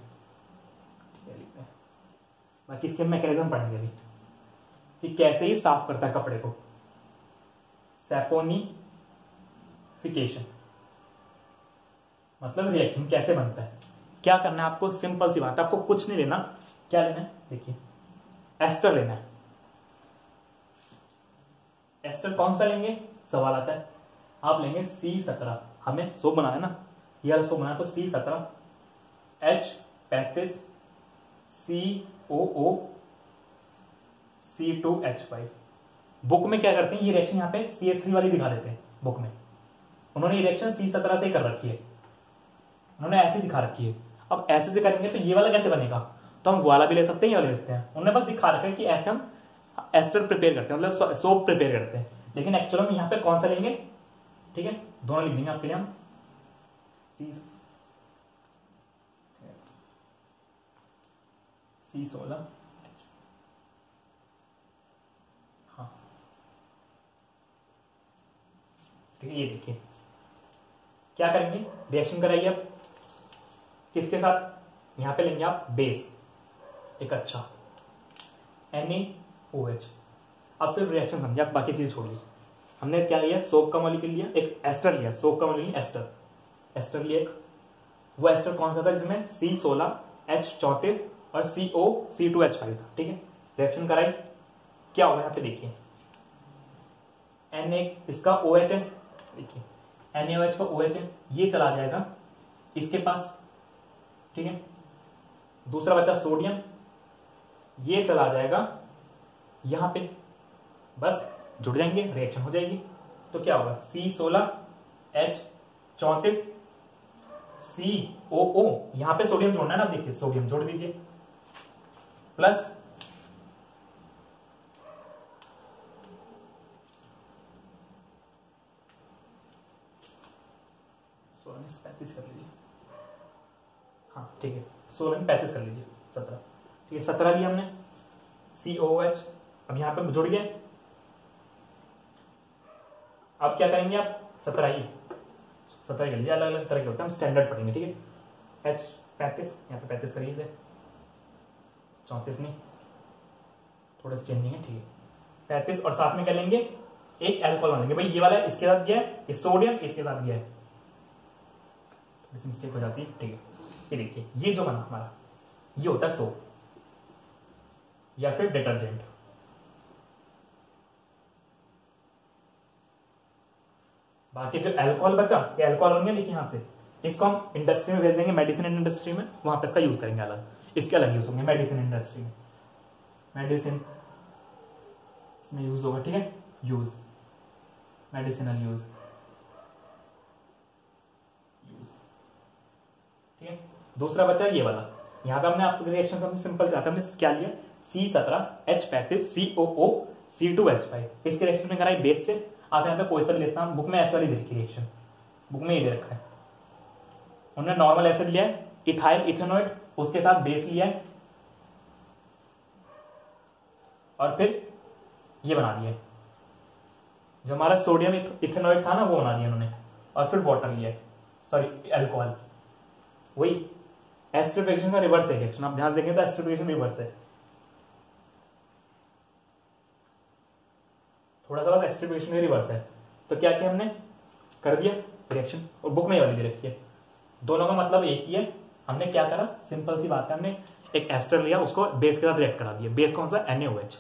लिखते हैं, बाकी इसके मैकेनिज्म पढ़ेंगे अभी कि कैसे ही साफ करता है कपड़े को। सैपोनिफिकेशन मतलब रिएक्शन कैसे बनता है, क्या करना है आपको, सिंपल सी बात है, आपको कुछ नहीं लेना। क्या लेना है, देखिए एस्टर लेना है। एस्टर कौन सा लेंगे, सवाल आता है। आप लेंगे C17, हमें सोप बनाना है ना, ये वाला सोप बनाना, तो C17 H35 COO C2H5। Book में क्या करते हैं, ये रिएक्शन यहाँ पे CH3 वाली दिखा देते हैं बुक में, उन्होंने ये रिएक्शन C17 से कर रखी है, उन्होंने ऐसे दिखा रखी है। अब ऐसे से करेंगे तो ये वाला कैसे बनेगा, तो हम वाला भी ले सकते हैं, ये वाला ले सकते हैं। उन्होंने बस दिखा रखा है कि ऐसे हम एस्टर प्रिपेयर करते हैं, मतलब सोप प्रिपेयर करते हैं, लेकिन एक्चुअली हम यहाँ पे कौन सा लेंगे। ठीक है, दोनों लिख देंगे आपके लिए हम। C16, हाँ ठीक है। ये देखिए क्या करेंगे, रिएक्शन कराइए आप किसके साथ, यहां पे लेंगे आप बेस एक अच्छा NaOH। अब सिर्फ रिएक्शन समझिए, आप बाकी चीज छोड़िए। हमने क्या लिया, सोप का मॉलिक्यूल लिया, एक एस्टर लिया, सोप का मॉलिक्यूल एस्टर लिया एक, वो एस्टर कौन सा था जिसमें C16H34 और C2H5 था। ठीक है, रिएक्शन कराई, क्या होगा यहाँ पे देखिए, Na इसका OH है, देखिए NaOH का OH है, ये चला जाएगा इसके पास। ठीक है, दूसरा बचा सोडियम, ये चला जाएगा यहां पे, बस जुड़ जाएंगे, रिएक्शन हो जाएगी। तो क्या होगा, C16H34 COO, यहां पे सोडियम जोड़ना है ना, देखिए सोडियम जोड़ दीजिए, प्लस सोलह 35 कर लीजिए, हाँ ठीक है, 16 35 कर लीजिए, 17। ठीक है, 17 लिया हमने COOH, अब यहां पे जुड़ गए, अब क्या करेंगे आप 17 कर लिया, अलग अलग तरह के होते हैं, हम स्टैंडर्ड पढ़ेंगे, ठीक है। H35 यहाँ पे 35 करिए इसे, 34 नहीं, थोड़ा सा चेंजिंग है, ठीक है। 35 और साथ में क्या लेंगे, एक एल्कोहल लेंगे। भाई ये वाला इसके साथ गया है, ये सोडियम इसके साथ गया है, थोड़ी सी मिस्टेक हो जाती है, ठीक है। ये देखिए ये जो बना हमारा, ये होता है सोप या फिर डिटर्जेंट। बाकी जो अल्कोहल बचा, ये अल्कोहल होंगे, देखिए यहां से इसको हम इंडस्ट्री में भेज देंगे, मेडिसिन इंडस्ट्री में, वहां पे इसका यूज करेंगे अलग, इसके अलग यूज होंगे मेडिसिन इंडस्ट्री में, मेडिसिन इसमें यूज होगा, ठीक है। यूज मेडिसिनल यूज, ठीक है। दूसरा बचा ये वाला, यहाँ पे हमने आपको रिएक्शन सबसे सिंपल से आता है, हमने क्या लिया, C17H35 COO C2H5, इसके रिएक्शन में कराई बेस से। आप यहाँ पे कोई सा लेता हूं, बुक में ऐसा वाली दे रखी रिएक्शन, बुक में ये दे रखा है, हमने नॉर्मल एसिड लिया है, इथाइल इथेनॉइड, उसके साथ बेस लिया है, और फिर ये बना दिया जो हमारा सोडियम इथेनॉइड था ना, वो बना दिया उन्होंने, और फिर वाटर लिया है, सॉरी अल्कोहल। वही एस्टरिफिकेशन का रिवर्स है रिएक्शन, आप ध्यान देंगे तो एस्टरिफिकेशन रिवर्स है, थोड़ा सा बस एस्टरिफिकेशन का रिवर्स है। तो क्या किया हमने, कर दिया रिएक्शन, और बुक में वाली दे रखी है, दोनों का मतलब एक ही है। हमने क्या करा, सिंपल सी बात है, हमने एक एस्टर लिया, उसको बेस के साथ रिएक्ट करा दिया। बेस कौन सा, NaOH,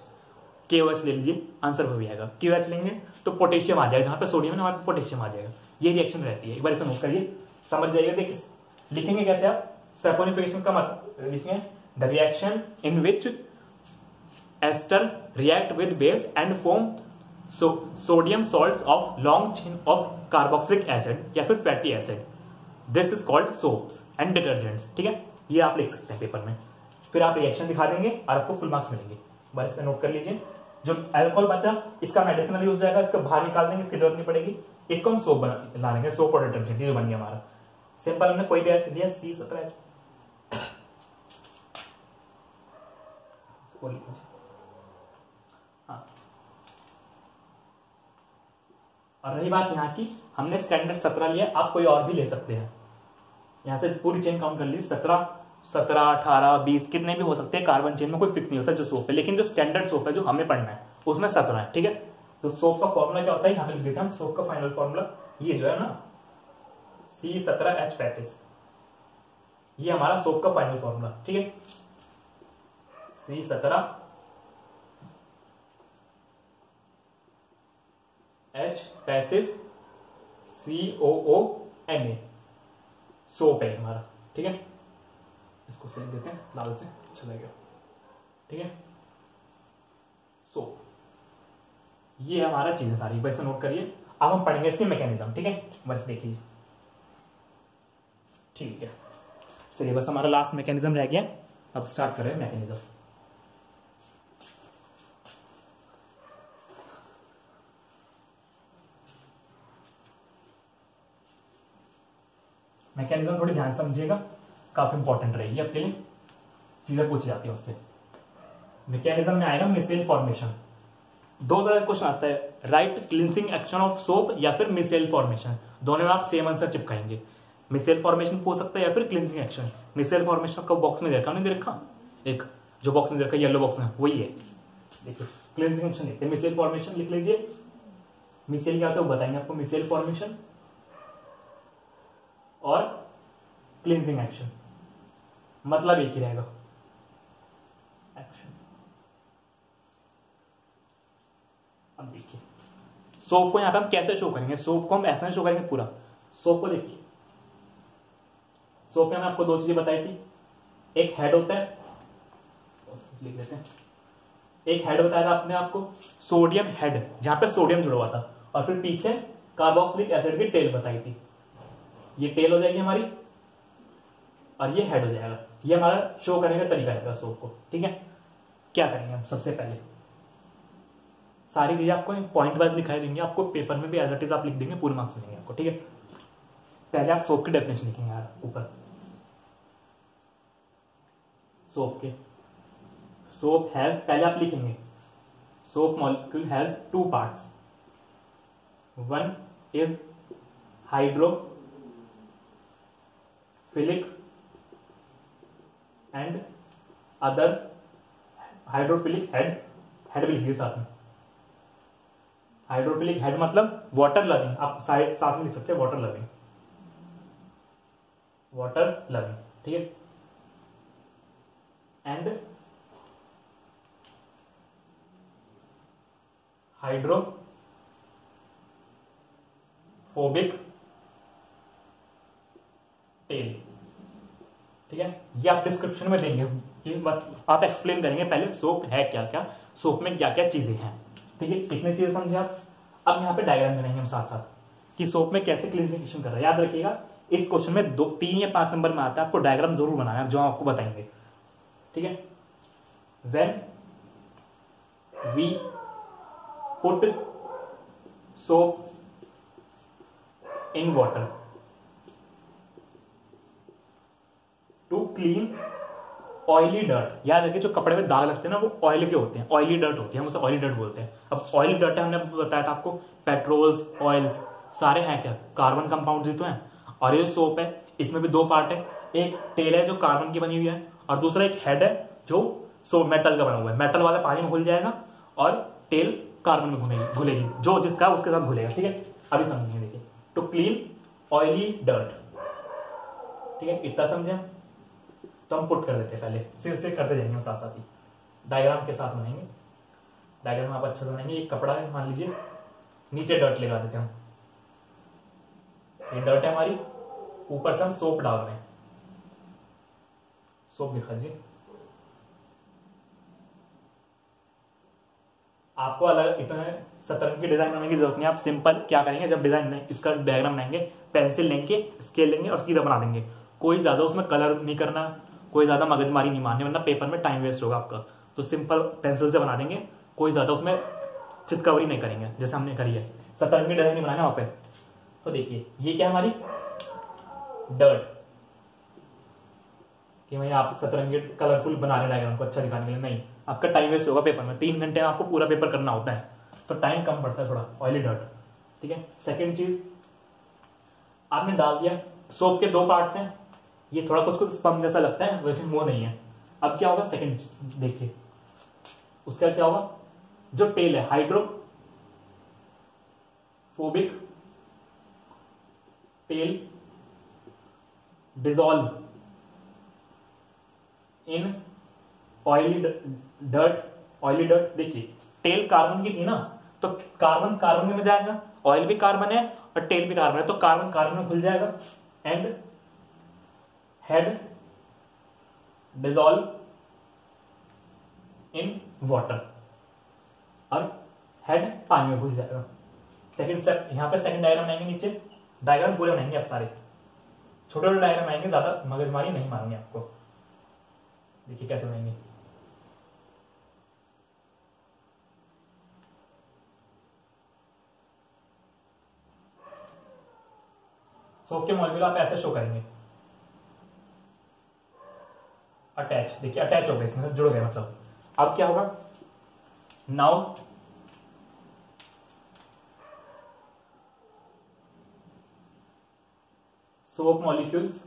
KOH ले लीजिए, आंसर वो भी आएगा। KOH लेंगे तो पोटेशियम आ जाएगा, जहां पे सोडियम है वहां पे पोटेशियम आ जाएगा। ये रिएक्शन रहती है, एक बार इसे नोट करिए, समझ जाइएगा। देखिए लिखेंगे कैसे आप, सैपोनिफिकेशन का मतलब लिखेंगे, the reaction in which ester react with base and form sodium salts of long chain of carboxylic acid या फिर fatty acid, this is called soaps and detergents, ठीक है। ये आप लिख सकते हैं पेपर में, फिर आप रिएक्शन दिखा देंगे और आपको फुल मार्क्स मिलेंगे। बस से नोट कर लीजिए, जो अल्कोहल बचा इसका मेडिसिनल यूज जाएगा, इसको बाहर निकाल देंगे, इसकी जरूरत नहीं पड़ेगी, इसको हम सोप बना लेंगे, सोप और डिटर्जेंट, ये जो बन गया हमारा सिंपल। हमने कोई भी एसिड दिया, C17, हाँ। और रही बात यहाँ की, हमने स्टैंडर्ड 17 लिया, आप कोई और भी ले सकते हैं, यहां से पूरी चेन काउंट कर ली, 17, 18, 20 कितने भी हो सकते हैं, कार्बन चेन में कोई फिक्स नहीं होता जो सोप है, लेकिन जो स्टैंडर्ड सोप है जो हमें पढ़ना है उसमें 17 है, ठीक है। तो सोप का फॉर्मूला क्या होता है, यहाँ पे लिख देते हैं हम, सोप का फाइनल फॉर्मूला ये जो है ना, C17H35, ये हमारा सोप का फाइनल फॉर्मूला, ठीक है। C17H35 COONA, सोप है हमारा, ठीक है। इसको सेक देते हैं लाल से, अच्छा लगेगा, ठीक है। सोप, ये हमारा चीज है सारी, बस नोट करिए। अब हम पढ़ेंगे इसकी मैकेनिज्म, ठीक है, बस देखिए, ठीक है। चलिए बस हमारा लास्ट मैकेनिज्म रह गया, अब स्टार्ट करें मैकेनिज्म। मैकेनिज्म थोड़ी ध्यान समझिएगा, काफी इंपॉर्टेंट रहेगी आपके लिए, चीजें पूछी जाती है उससे। मैकेनिज्म में आएगा मिसेल फॉर्मेशन, दो तरह का क्वेश्चन आता है, right cleansing action of soap या फिर मिसेल फॉर्मेशन, दोनों में आप सेम आंसर चिपकाएंगे। मिसेल फॉर्मेशन पूछ सकता है या फिर क्लिनसिंग एक्शन। मिसेल फॉर्मेशन आपका बॉक्स में देखा नहीं, दे रखा एक, जो बॉक्स में दे रखा येलो बॉक्स में वही है, देखिए क्लिनसिंग एक्शन लिखते हैं, मिसेल फॉर्मेशन लिख लीजिए। मिसेल क्या होता है वो बताएंगे आपको, मिसेल फॉर्मेशन और क्लिनजिंग एक्शन, मतलब एक ही रहेगा, एक्शन। अब देखिए सोप को यहां पे हम कैसे शो करेंगे, सोप को हम ऐसा शो करेंगे पूरा। सोप को देखिए, सोप में हमने आपको दो चीजें बताई थी, एक हेड होता है, लिख लेते हैं, एक हेड बताया था आपने, आपको सोडियम हेड जहां पे सोडियम जुड़ा हुआ था, और फिर पीछे कार्बोक्सिलिक एसिड की टेल बताई थी, ये टेल हो जाएगी हमारी और ये हेड हो जाएगा। ये हमारा शो करने का तरीका रहेगा सोप को, ठीक है। क्या करेंगे हम, सबसे पहले सारी चीजें आपको पॉइंट वाइज दिखाई देंगे, आपको पेपर में भी एज इट इज आप लिख देंगे, पूरे मार्क्स मिलेंगे आपको, ठीक है। पहले आप सोप की डेफिनेशन लिखेंगे यार ऊपर, सोप के, सोप हैज, पहले आप लिखेंगे soap molecule has two parts, one is hydrophilic and other hydrophilic head, head भी लिखिए साथ में। हाइड्रोफिलिक हेड मतलब वाटर लविंग, आप साथ में लिख सकते हैं वाटर लविंग, वाटर लविंग, ठीक है। एंड हाइड्रोफोबिक टेल, ठीक है। ये आप डिस्क्रिप्शन में देंगे, ये आप एक्सप्लेन करेंगे पहले सोप है क्या क्या, सोप में क्या क्या चीजें हैं, ठीक है। कितनी चीजें समझे आप। अब यहाँ पे डायग्राम बनाएंगे हम साथ साथ कि सोप में कैसे क्लिनिफिकेशन कर रहा है। याद रखिएगा इस क्वेश्चन में 2, 3 या 5 नंबर में आता है, आपको डायग्राम जरूर बनाना है जो हम आपको बताएंगे, ठीक है। When we put soap in water to clean oily dirt. याद रखिए जो कपड़े में दाग लगते हैं ना वो ऑयल के होते हैं, ऑयली डर्ट होती है, हम उसे ऑयली डर्ट बोलते हैं। अब ऑयली डर्ट है, हमने बताया था आपको, पेट्रोल्स, ऑयल्स सारे हैं क्या, कार्बन कंपाउंड ही तो हैं। और ये सोप है, इसमें भी 2 पार्ट है, एक टेल है जो कार्बन की बनी हुई है और दूसरा एक हेड है जो सोप मेटल का बना हुआ है। मेटल वाला पानी में घुल जाएगा और टेल कार्बन में घुलेगी, जो जिसका उसके साथ घुलेगा, ठीक है। अभी समझेंगे, देखिए टू क्लीन ऑयली डर्ट, ठीक है, इतना समझे। तो हम पुट कर देते हैं, पहले सिर करते जाएंगे हम साथ साथ ही, डायग्राम के साथ बनाएंगे। डायग्राम आप अच्छा से बनाएंगे। एक कपड़ा है मान लीजिए, नीचे डर्ट लगा देते हैं हम, ये डर्ट है हमारी, ऊपर से हम सोप डाल रहे हैं, सोप दिखा दीजिए। आपको अलग इतना सतरंग की डिजाइन बनाने की जरूरत नहीं, आप सिंपल क्या करेंगे, जब डिजाइन इसका डायग्राम बनाएंगे, पेंसिल लेंगे, स्केल लेंगे और सीधा बना देंगे। कोई ज्यादा उसमें कलर नहीं करना, कोई ज्यादा मगजमारी नहीं मारनी, वरना पेपर में टाइम वेस्ट होगा आपका। तो सिंपल पेंसिल से बना देंगे, कोई ज्यादा उसमें चितकवरी नहीं करेंगे जैसे हमने करी है। सतरंगी डिजाइन नहीं बनाना वहां पे। तो देखिए ये क्या है हमारी डर्ट, कि भाई आप सतरंगी कलरफुल बना रहे डायग्राम को अच्छा दिखाने के लिए, नहीं, आपका टाइम वेस्ट होगा पेपर में। 3 घंटे में आपको पूरा पेपर करना होता है, तो टाइम कम पड़ता है थोड़ा, ऑयली डर्ट, ठीक है। सेकेंड चीज आपने डाल दिया, सोप के 2 पार्ट्स हैं, ये थोड़ा कुछ स्पंज जैसा लगता है, वैसे वो नहीं है। अब क्या होगा, सेकंड देखिए उसका क्या होगा, जो टेल है hydrophobic tell dissolve in oily dirt, oily dirt. देखिए टेल कार्बन की थी ना, तो कार्बन कार्बन में जाएगा, ऑयल भी कार्बन है और टेल भी कार्बन है, तो कार्बन कार्बन में घुल जाएगा। And head dissolve in water, और हेड पानी में घुल जाएगा। सेकंड स्टेप, यहां पे सेकंड डायग्राम बनाएंगे, नीचे डायग्राम पूरे बनाएंगे आप सारे, छोटे छोटे डायग्राम बनाएंगे, ज्यादा मगजमारी नहीं मारेंगे आपको। देखिए कैसे बनाएंगे, सोप के मॉलिक्यूल आप ऐसे शो करेंगे, अटैच, देखिए अटैच हो गए, इसमें जुड़ गए मतलब। अब क्या होगा, now soap molecules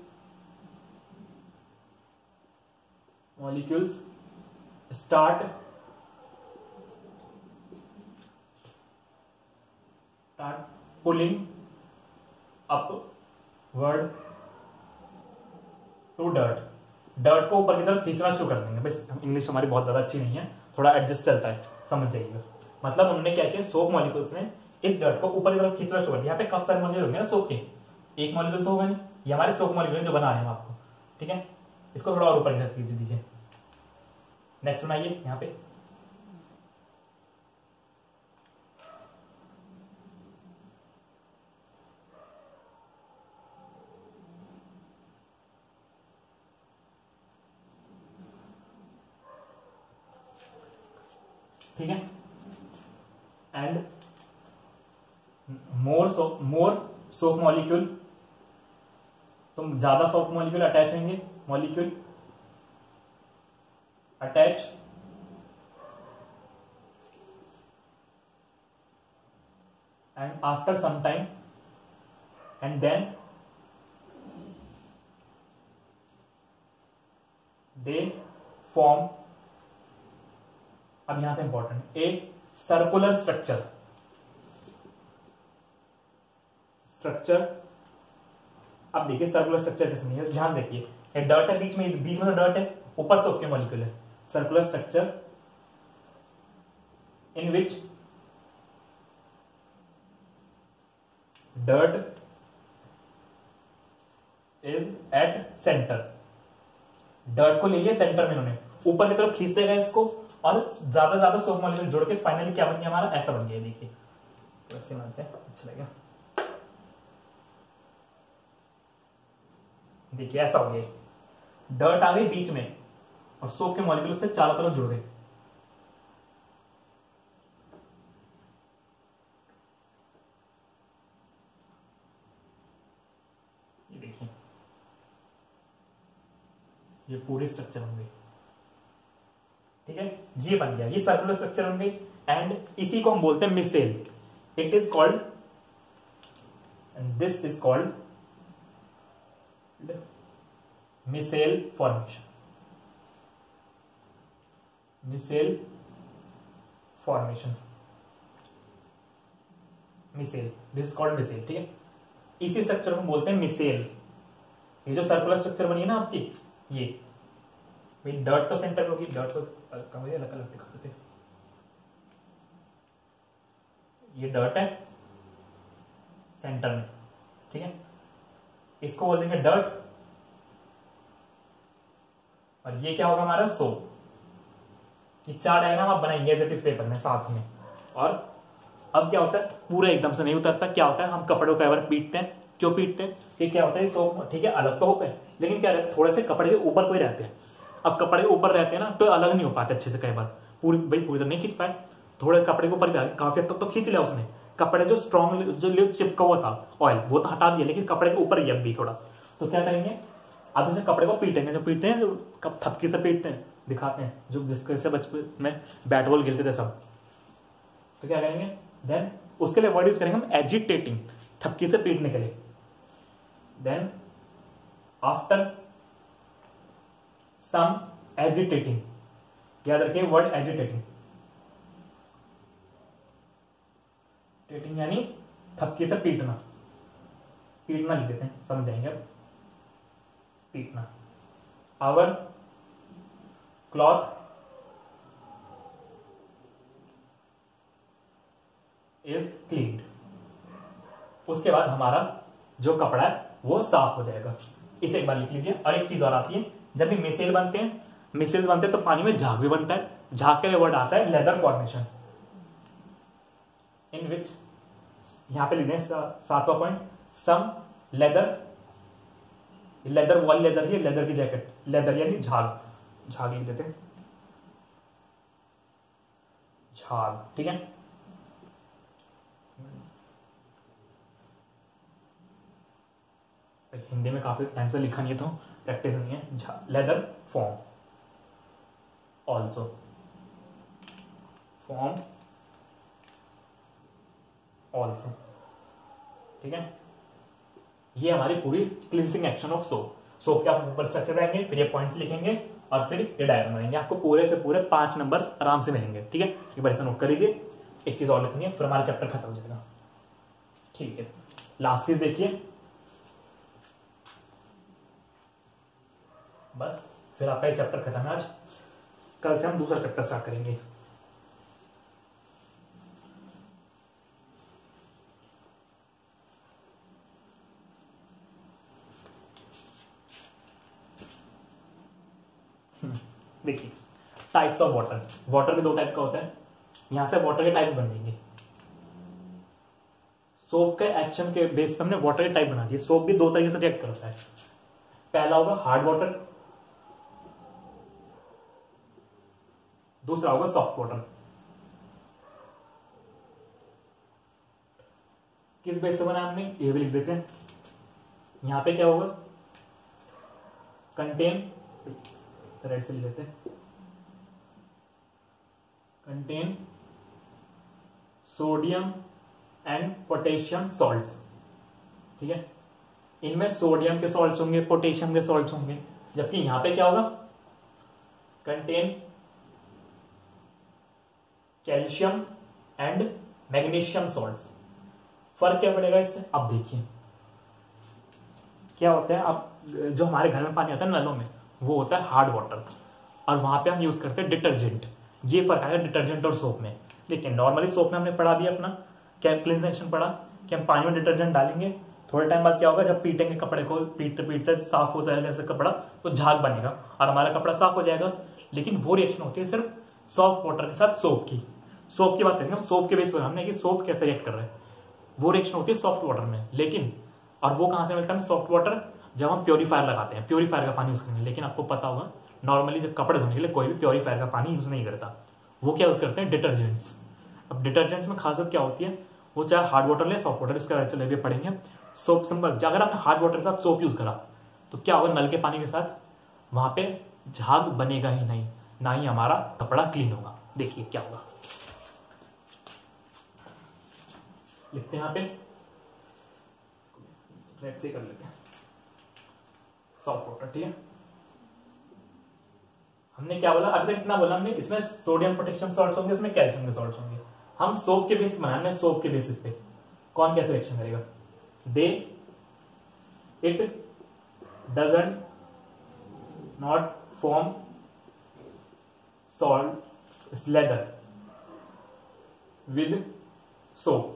start pulling upward to dirt. Dirt को ऊपर की तरफ खींचना शुरू कर देंगे। बस इंग्लिश हमारी बहुत ज्यादा अच्छी नहीं है, थोड़ा एडजस्ट चलता है, समझ जाइएगा। मतलब उन्होंने क्या किया, सोप मॉलिक्यूल्स ने इस डर्ट को ऊपर की तरफ खींचना शुरू कर दिया। यहाँ पे काफी सारे मॉलिक्यूल होंगे ना सोप के, एक मॉलिक्यूल तो होगा नहीं, ये हमारे सोप मॉलिक्यूल जो बना रहे हैं आपको, ठीक है। इसको थोड़ा और ऊपर की तरफ खींच दीजिए। नेक्स्ट बनाइए यहाँ पे, ठीक है। एंड मोर सोप मॉलिक्यूल, तो ज्यादा सोप मॉलिक्यूल अटैच होंगे, molecule attach and after some time and then they form, अब यहां से इंपॉर्टेंट, ए सर्कुलर स्ट्रक्चर। अब देखिए सर्कुलर स्ट्रक्चर कैसे नहीं है, ध्यान देखिए, ये डर्ट है बीच में तो डर्ट है, ऊपर से ओके मॉलिक्यूल है। Circular structure in which dirt is at centre. Dirt को ले लिया सेंटर में, इन्होंने ऊपर की तरफ खींच देगा इसको और ज्यादा सोप मॉलिक्यूल जोड़ के फाइनली क्या बन गया हमारा, ऐसा बन गया। देखिए तो ऐसे मानते हैं, अच्छा लगेगा। देखिए ऐसा हो गया, डर्ट आ गई बीच में और सोप के मॉलिक्यूल से चारों तरफ जुड़ गए। ये देखिए, ये पूरी स्ट्रक्चर बन गई, ठीक है, ये बन गया, ये सर्कुलर स्ट्रक्चर बन गई। एंड इसी को हम बोलते हैं micelle. It is called, and this is called micelle formation. Micelle formation, micelle, this is called micelle, ठीक है। इसी स्ट्रक्चर को बोलते हैं मिसेल। ये जो सर्कुलर स्ट्रक्चर बनी है ना आपकी, ये भाई डर्ट तो सेंटर में होगी, डर्ट को अलग अलग दिखा देते। ये डर्ट है सेंटर में, ठीक है, इसको बोल देंगे डर्ट, और ये क्या होगा हमारा सोप। ये चार डायग्राम आप बनाएंगे एज इट इज पेपर में साथ में। और अब क्या होता है, पूरा एकदम से नहीं उतरता, क्या होता है, हम कपड़े को कई बार पीटते हैं। क्यों पीटते हैं, कि क्या होता है सोप, ठीक है, अलग तो होते हैं, लेकिन क्या रहता है, थोड़े से कपड़े के ऊपर कोई रहते हैं। अब कपड़े के ऊपर रहते हैं ना, तो अलग नहीं हो पाते अच्छे से, कई बार पूरी तरह नहीं खींच पाए, थोड़े कपड़े के ऊपर भी आ गए, काफी हद तक तो खींच लिया उसने। कपड़े जो स्ट्रॉन्ग जो चिपका हुआ था ऑयल, वो तो हटा दिया, लेकिन कपड़े के ऊपर ही अब भी थोड़ा, तो क्या करेंगे, अब इसे कपड़े को पीटेंगे। जो पीटते हैं, जो थपकी से पीटते हैं, दिखाते हैं, जो जिसके बचपन में बैट बॉल खेलते थे सब, तो क्या करेंगे, देन उसके लिए वर्ड यूज करेंगे हम एजिटेटिंग, थपकी से पीटने के लिए। देन आफ्टर सम एजिटेटिंग, याद रखिए वर्ड एजिटेटिंग, टेटिंग यानी थपकी से पीटना, पीटना लिख देते हैं, समझ जाएंगे अब, पीटना। आवर क्लॉथ इज क्लीन्ड, उसके बाद हमारा जो कपड़ा है वो साफ हो जाएगा। इसे एक बार लिख लीजिए। और एक चीज और आती है, जब भी मिसेल बनते हैं, मिसेल बनते हैं तो पानी में झाग भी बनता है। झाग के लिए वर्ड आता है लेदर फॉर्मेशन, इन विच, यहां पे लिख दें इसका 7वां पॉइंट, सम लेदर, लेदर वाली लेदर ही, लेदर की जैकेट, लेदर यानी झाग, झाग लिख देते हैं, झाग, ठीक है। हिंदी में काफी टाइम से लिखा नहीं है तो प्रैक्टिस नहीं है। Leather form also, form also, ठीक है। ये हमारी पूरी cleansing action of soap. Soap के आप ऊपर स्ट्रक्चर रहेंगे, फिर ये पॉइंट्स लिखेंगे और फिर ये डायग्राम बनेंगे। आपको पूरे के पूरे 5 नंबर आराम से मिलेंगे, ठीक है। एक बार ऐसा नोट कर लीजिए। एक चीज और लिखनी है, फिर हमारा चैप्टर खत्म हो जाएगा, ठीक है। लास्ट चीज देखिए, बस फिर आपका ये चैप्टर खत्म है आज। कल से हम दूसरा चैप्टर स्टार्ट करेंगे। देखिए टाइप्स ऑफ वाटर, वाटर भी 2 टाइप का होता है। यहां से वाटर के टाइप्स बन जाएंगे। सोप के एक्शन के बेस पे हमने वाटर के टाइप बना दिए। सोप भी 2 तरीके से रिएक्ट करता है। पहला होगा हार्ड वाटर, दूसरा होगा सॉफ्ट वाटर। किस बेस से बना हमने, ये भी लिख देते हैं। यहां पे क्या होगा, कंटेन, रेड से लिख देते हैं, contain sodium and potassium salts. ठीक है, इनमें सोडियम के सॉल्ट्स होंगे, पोटेशियम के सॉल्ट्स होंगे, जबकि यहां पे क्या होगा, contain calcium and magnesium salts. फर्क क्या पड़ेगा इससे, अब देखिए क्या होता है। अब जो हमारे घर में पानी आता है नलों में, वो होता है हार्ड वाटर, और वहां पे हम यूज करते हैं डिटर्जेंट। ये फर्क आएगा डिटर्जेंट और सोप में। लेकिन नॉर्मली सोप में हमने पढ़ा भी अपना क्या क्लींजिंग पढ़ा कि हम पानी में डिटर्जेंट डालेंगे, थोड़े टाइम बाद क्या होगा, जब पीटेंगे कपड़े को, पीटते पीटते साफ होता है जैसे कपड़ा, तो झाग बनेगा और हमारा कपड़ा साफ हो जाएगा। लेकिन वो रिएक्शन होती है सिर्फ सॉफ्ट वाटर के साथ सोप की। सोप की बात करेंगे हम, सोप के बेस पर हमने कि सोप कैसे रिएक्ट कर रहा है, वो रिएक्शन होती है सॉफ्ट वाटर में। लेकिन और वो कहां से मिलता है सॉफ्ट वाटर, जब हम प्योरीफायर लगाते हैं, प्योरीफायर का पानी यूज करेंगे। लेकिन आपको पता होगा नॉर्मली जब कपड़े धोने के लिए कोई भी प्योरीफायर का पानी यूज नहीं करता, वो क्या यूज करते हैं, डिटर्जेंट्स। अब डिटर्जेंट्स में खासियत क्या होती है, वो चाहे हार्ड वाटर ले सॉफ्ट वाटर, इसका चले भी पढ़ेंगे। सोप सिंपल, अगर आपने हार्ड वाटर के साथ सोप यूज करा तो क्या होगा, नल के पानी के साथ वहां पे झाग बनेगा ही नहीं, ना ही हमारा कपड़ा क्लीन होगा। देखिए क्या होगा, लिखते हैं यहाँ पे, रेड से कर लेते हैं सॉफ्ट वाटर। ठीक है, हमने क्या बोला अभी तक, इतना बोला हमने, इसमें सोडियम पोटेशियम सॉल्ट्स होंगे, इसमें कैल्शियम के सॉल्ट्स होंगे। हम सोप के बेस बनाने, सोप के बेसिस पे कौन कैसे रिएक्शन करेगा, they it doesn't not form salt lather with soap.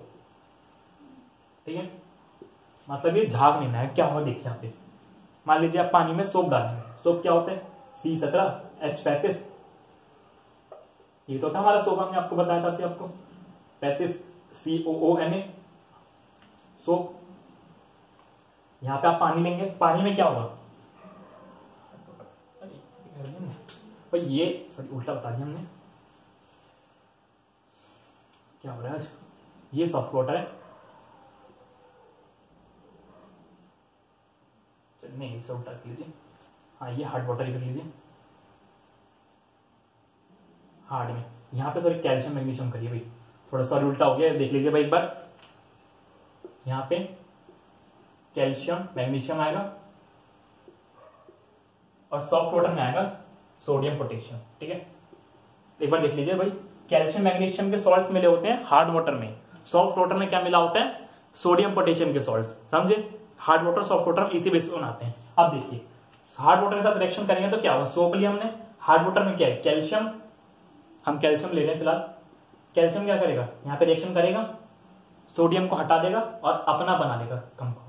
ठीक है, मतलब ये झाग नहीं है। क्या होगा देखिए यहाँ पे, मान लीजिए आप पानी में सोप डालेंगे, सोप क्या होता है, C17H35, ये तो था हमारा सोप, हमने आपको बताया था आपको 35 COONA सोप। यहां पे आप पानी लेंगे, पानी में क्या होगा भाई, ये सॉरी उल्टा बता दिया हमने, क्या हो रहा है आज, ये सॉफ्ट वाटर है, नहीं इसे उल्टा कर लीजिए, हाँ ये हार्ड वाटर ही कर लीजिए, हार्ड में यहाँ पे सॉरी कैल्शियम मैग्नीशियम करिए भाई, थोड़ा सॉरी उल्टा हो गया, देख लीजिए भाई एक बार, यहाँ पे कैल्शियम मैग्नीशियम आएगा और सॉफ्ट वाटर में आएगा सोडियम पोटेशियम। ठीक है, एक बार देख लीजिए भाई, कैल्शियम मैग्नीशियम के सॉल्ट्स मिले होते हैं हार्ड वाटर में, सॉफ्ट वाटर में क्या मिला होता है, सोडियम पोटेशियम के सॉल्ट्स। समझे, हार्ड वाटर सॉफ्ट वाटर इसी बेस पे बनाते हैं। अब देखिए हार्ड वाटर के साथ रिएक्शन करेंगे तो क्या होगा, सोप लिया हमने, हार्ड वाटर में क्या है, कैल्शियम, हम कैल्शियम ले रहे हैं फिलहाल, कैल्शियम क्या करेगा, यहाँ पे रिएक्शन करेगा, सोडियम को हटा देगा और अपना बना लेगा कंपाउंड।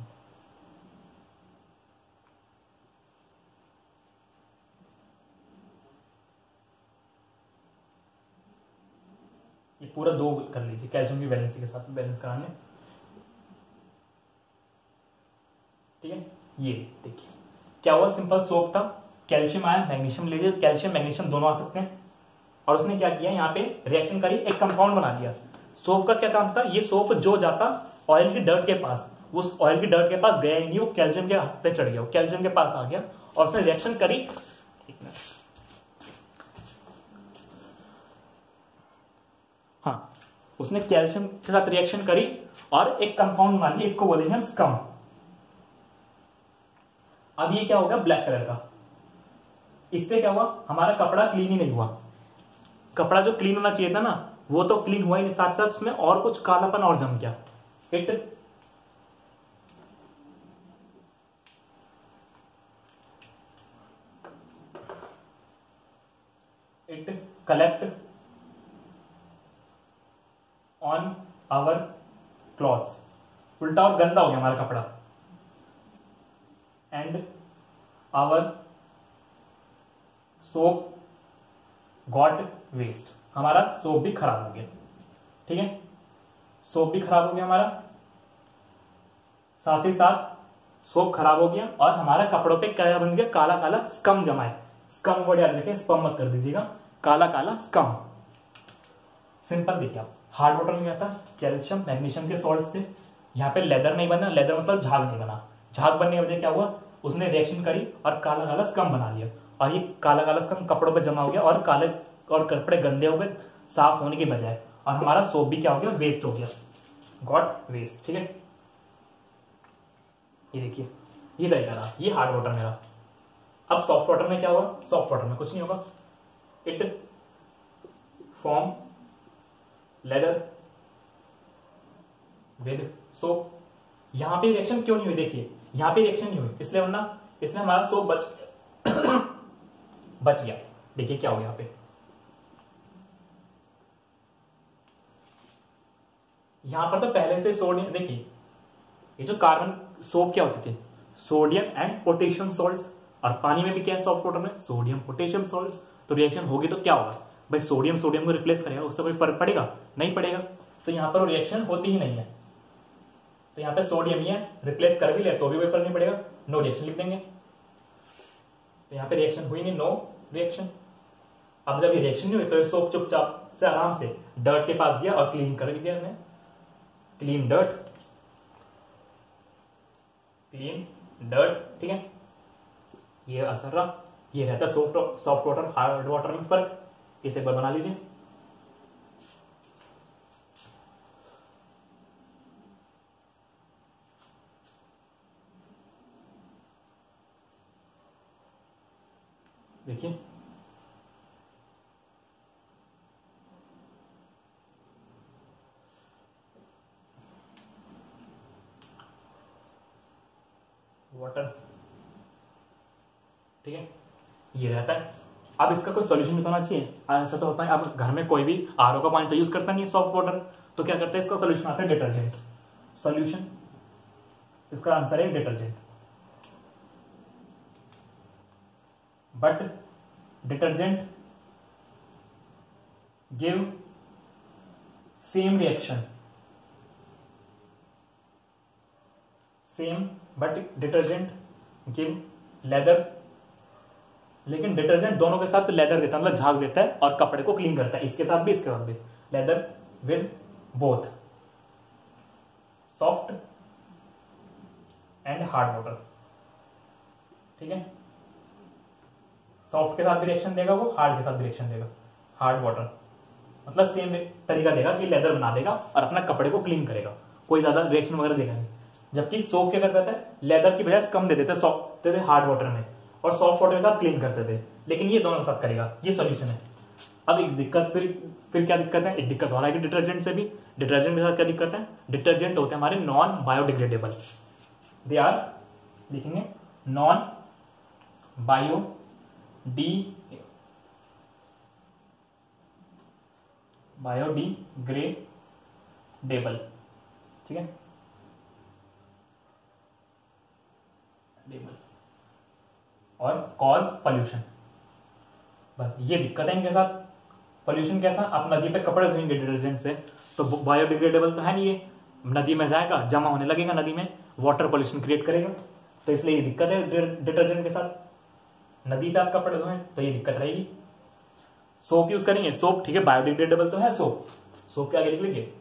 ये पूरा दो कर लीजिए, कैल्शियम की वैलेंसी के साथ बैलेंस कराने। ठीक है, ये देखिए क्या हुआ, सिंपल सोप था, कैल्शियम आया, मैग्नीशियम ले लीजिए, कैल्शियम मैग्नीशियम दोनों आ सकते हैं, और उसने क्या किया, यहाँ पे रिएक्शन करी, एक कंपाउंड बना दिया। सोप का क्या काम था, ये सोप जो जाता ऑयल की डर्ट के पास, उस ऑयल की डर्ट के पास गया ही नहीं, वो कैल्शियम के हाथ पे चढ़ गया, वो कैल्शियम के पास आ गया और उसने रिएक्शन करी। हाँ, उसने कैल्शियम के साथ रिएक्शन करी और एक कंपाउंड बना लिया, इसको बोलेंगे हम स्कम। अब ये क्या होगा, ब्लैक कलर का, इससे क्या हुआ, हमारा कपड़ा क्लीन ही नहीं हुआ। कपड़ा जो क्लीन होना चाहिए था ना, वो तो क्लीन हुआ ही नहीं, साथ साथ उसमें और कुछ कालापन और जम गया। It collect on our clothes, उल्टा और गंदा हो गया हमारा कपड़ा, and our soap got waste, हमारा सोप भी खराब हो गया। ठीक है, सोप भी खराब हो गया हमारा, साथ ही साथ सोप खराब हो गया और हमारा कपड़ों पे क्या बन गया, काला काला स्कम जमा है। स्कम वर्ड याद रखें, स्पम मत कर दीजिएगा, काला काला स्कम। सिंपल देखिए आप, हार्ड वाटर में क्या था, कैल्शियम मैग्नीशियम के सॉल्ट्स थे, यहाँ पे लेदर नहीं बना, लेदर मतलब झाग नहीं बना, झाग बनने की वजह क्या हुआ, उसने रिएक्शन करी और काला काला स्कम बना लिया, और ये काला काला स्कम कपड़ों पे जमा हो गया और काले और कपड़े गंदे हो गए साफ होने की बजाय, और हमारा सोप भी क्या हो गया, वेस्ट हो गया। Got waste. ठीक है, ये देखिए ये तरीका रहा, ये हार्ड वाटर में रहा। अब सॉफ्ट वाटर में क्या होगा? सॉफ्ट वाटर में कुछ नहीं होगा, it form lather with soap. यहां पे रिएक्शन क्यों नहीं हुई? देखिए यहां पे रिएक्शन नहीं हुई इसलिए, वरना इसमें हमारा सोप बच गया। देखिए क्या हो गया यहाँ पे, यहां पर तो पहले से सोडियम, देखिए ये जो कार्बन सोप क्या होती थी? Sodium and potassium salts. और पानी में भी क्या है सॉफ्ट वाटर में? Sodium potassium salts. तो रिएक्शन होगी तो क्या होगा भाई? सोडियम सोडियम को रिप्लेस करेगा, उससे कोई फर्क पड़ेगा? नहीं पड़ेगा। तो यहां पर रिएक्शन होती ही नहीं है। तो यहां पे सोडियम ही है, रिप्लेस कर भी ले तो भी कोई फर्क नहीं पड़ेगा, नो रिएक्शन लिख देंगे। तो यहां पे रिएक्शन हुई नहीं, नो रिएक्शन। अब जब ये रिएक्शन नहीं हुई तो सोप चुपचाप से आराम से डर्ट के पास गया और क्लीन कर भी दिया हमने। क्लीन डर्ट, ठीक है, ये असर रहा। ये रहता है सॉफ्ट वाटर हार्ड वाटर में फर्क। इसे एक बार बना लीजिए। देखिए वाटर, ठीक है, ये रहता है। अब इसका कोई सोल्यूशन भी तो होना चाहिए। ऐसा तो होता है अब घर में कोई भी आरओ का पानी तो यूज करता नहीं है सॉफ्ट वाटर, तो क्या करते हैं इसका सोल्यूशन आता है डिटर्जेंट। सोल्यूशन, इसका आंसर है detergent. But detergent give same reaction, same, but detergent give leather. लेकिन डिटर्जेंट दोनों के साथ लेदर देता है, मतलब झाग देता है और कपड़े को क्लीन करता है, इसके साथ भी इसके साथ भी। Lather with both soft and hard water, ठीक है। सॉफ्ट के साथ भी रिएक्शन देगा वो, हार्ड के साथ भी रिएक्शन देगा। हार्ड वाटर मतलब सेम तरीका देगा कि लेदर बना देगा और अपना कपड़े को क्लीन करेगा, कोई ज्यादा रिएक्शन वगैरह देगा नहीं। जबकि सोप क्या करता है, लेदर की बजाय कम दे देते सॉफ्ट देते हार्ड वाटर में, और सॉफ्ट वाटर के साथ क्लीन करते थे। लेकिन ये दोनों के साथ करेगा, ये सॉल्यूशन है। अब एक दिक्कत, फिर क्या दिक्कत है? एक दिक्कत हो रहा है कि डिटर्जेंट से भी, डिटर्जेंट के साथ क्या दिक्कत है? डिटर्जेंट होते हैं हमारे नॉन बायोडिग्रेडेबल, दे आर, लिखेंगे नॉन बायोडिग्रेडेबल, ठीक है, और कॉज पॉल्यूशन। बस ये दिक्कत है इनके साथ। पॉल्यूशन कैसा? आप नदी पे कपड़े धोएंगे डिटर्जेंट से तो बायोडिग्रेडेबल तो है नहीं, ये नदी में जाएगा, जमा होने लगेगा नदी में, वाटर पॉल्यूशन क्रिएट करेगा। तो इसलिए ये दिक्कत है डिटर्जेंट के साथ। नदी पे आप कपड़े धोएं तो ये दिक्कत रहेगी। सोप यूज करेंगे, सोप ठीक है बायोडिग्रेडेबल तो है सोप, सोप के आगे लिख लीजिए,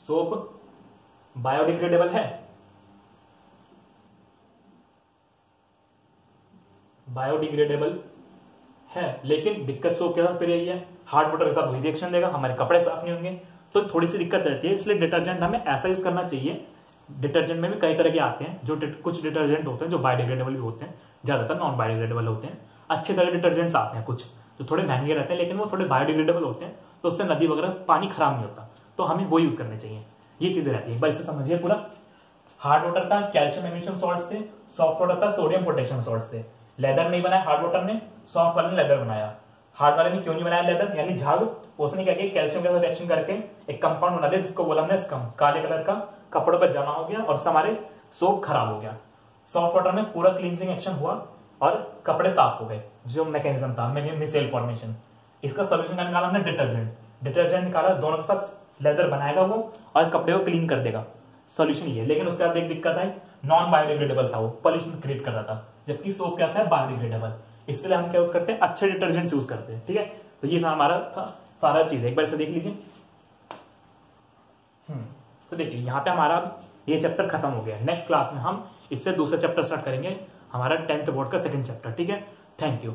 सोप बायोडिग्रेडेबल है, बायोडिग्रेडेबल है। लेकिन दिक्कत सोप के साथ फिर यही है, हार्ड वाटर के साथ वही रिएक्शन देगा, हमारे कपड़े साफ नहीं होंगे, तो थोड़ी सी दिक्कत रहती है। इसलिए डिटर्जेंट हमें ऐसा यूज करना चाहिए। डिटर्जेंट में भी कई तरह के आते हैं, जो कुछ डिटर्जेंट होते हैं जो बायोडिग्रेडेबल भी होते हैं, ज्यादातर नॉन बायोडिग्रेडेबल होते हैं। अच्छे तरह डिटर्जेंट्स आते हैं कुछ जो थोड़े महंगे रहते हैं, लेकिन वो थोड़े बायोडिग्रेडेबल होते हैं, तो उससे नदी वगैरह पानी खराब नहीं होता, तो हमें वो यूज करने चाहिए। ये चीजें रहती है, बस इसे समझिए पूरा। हार्ड वाटर था कैल्शियम मैग्नीशियम सॉल्ट्स थे, सॉफ्ट वाटर था सोडियम पोटेशियम सॉल्ट्स थे। लेदर नहीं बनाया हार्ड वाटर ने, सॉफ्ट वाले ने लेदर बनाया। हार्ड वाले ने क्यों नहीं बनाया लेदर, यानी झाग? उसने क्या किया, कैल्शियम के साथ रिएक्शन करके एक कंपाउंड बना दिया जिसको बोला हमने स्कम, काले कलर का, कपड़ों पर जमा हो गया और हमारे सोप खराब हो गया। सॉफ्ट वाटर में पूरा क्लींजिंग एक्शन हुआ और कपड़े साफ हो गए, जो मैकेनिज्म था मिसेल फॉर्मेशन। इसका सोल्यूशन क्या निकाला हमने? डिटर्जेंट। डिटर्जेंट निकाला, दोनों के साथ लेदर बनाएगा वो और कपड़े को क्लीन कर देगा, सोल्यूशन ये। लेकिन उसके बाद एक दिक्कत आई, नॉन बायोडिग्रेडेबल था वो, पॉल्यूशन क्रिएट कर रहा था, जबकि सोप कैसा है, बायोडिग्रेडेबल। इसके लिए हम क्या यूज करते हैं, अच्छे डिटर्जेंट्स यूज करते हैं, ठीक है। तो ये था हमारा सारा चीज, एक बार इसे देख लीजिए। तो देखिए यहाँ पे हमारा ये चैप्टर खत्म हो गया। नेक्स्ट क्लास में हम इससे दूसरा चैप्टर स्टार्ट करेंगे, हमारा 10th बोर्ड का सेकंड चैप्टर, ठीक है। Thank you.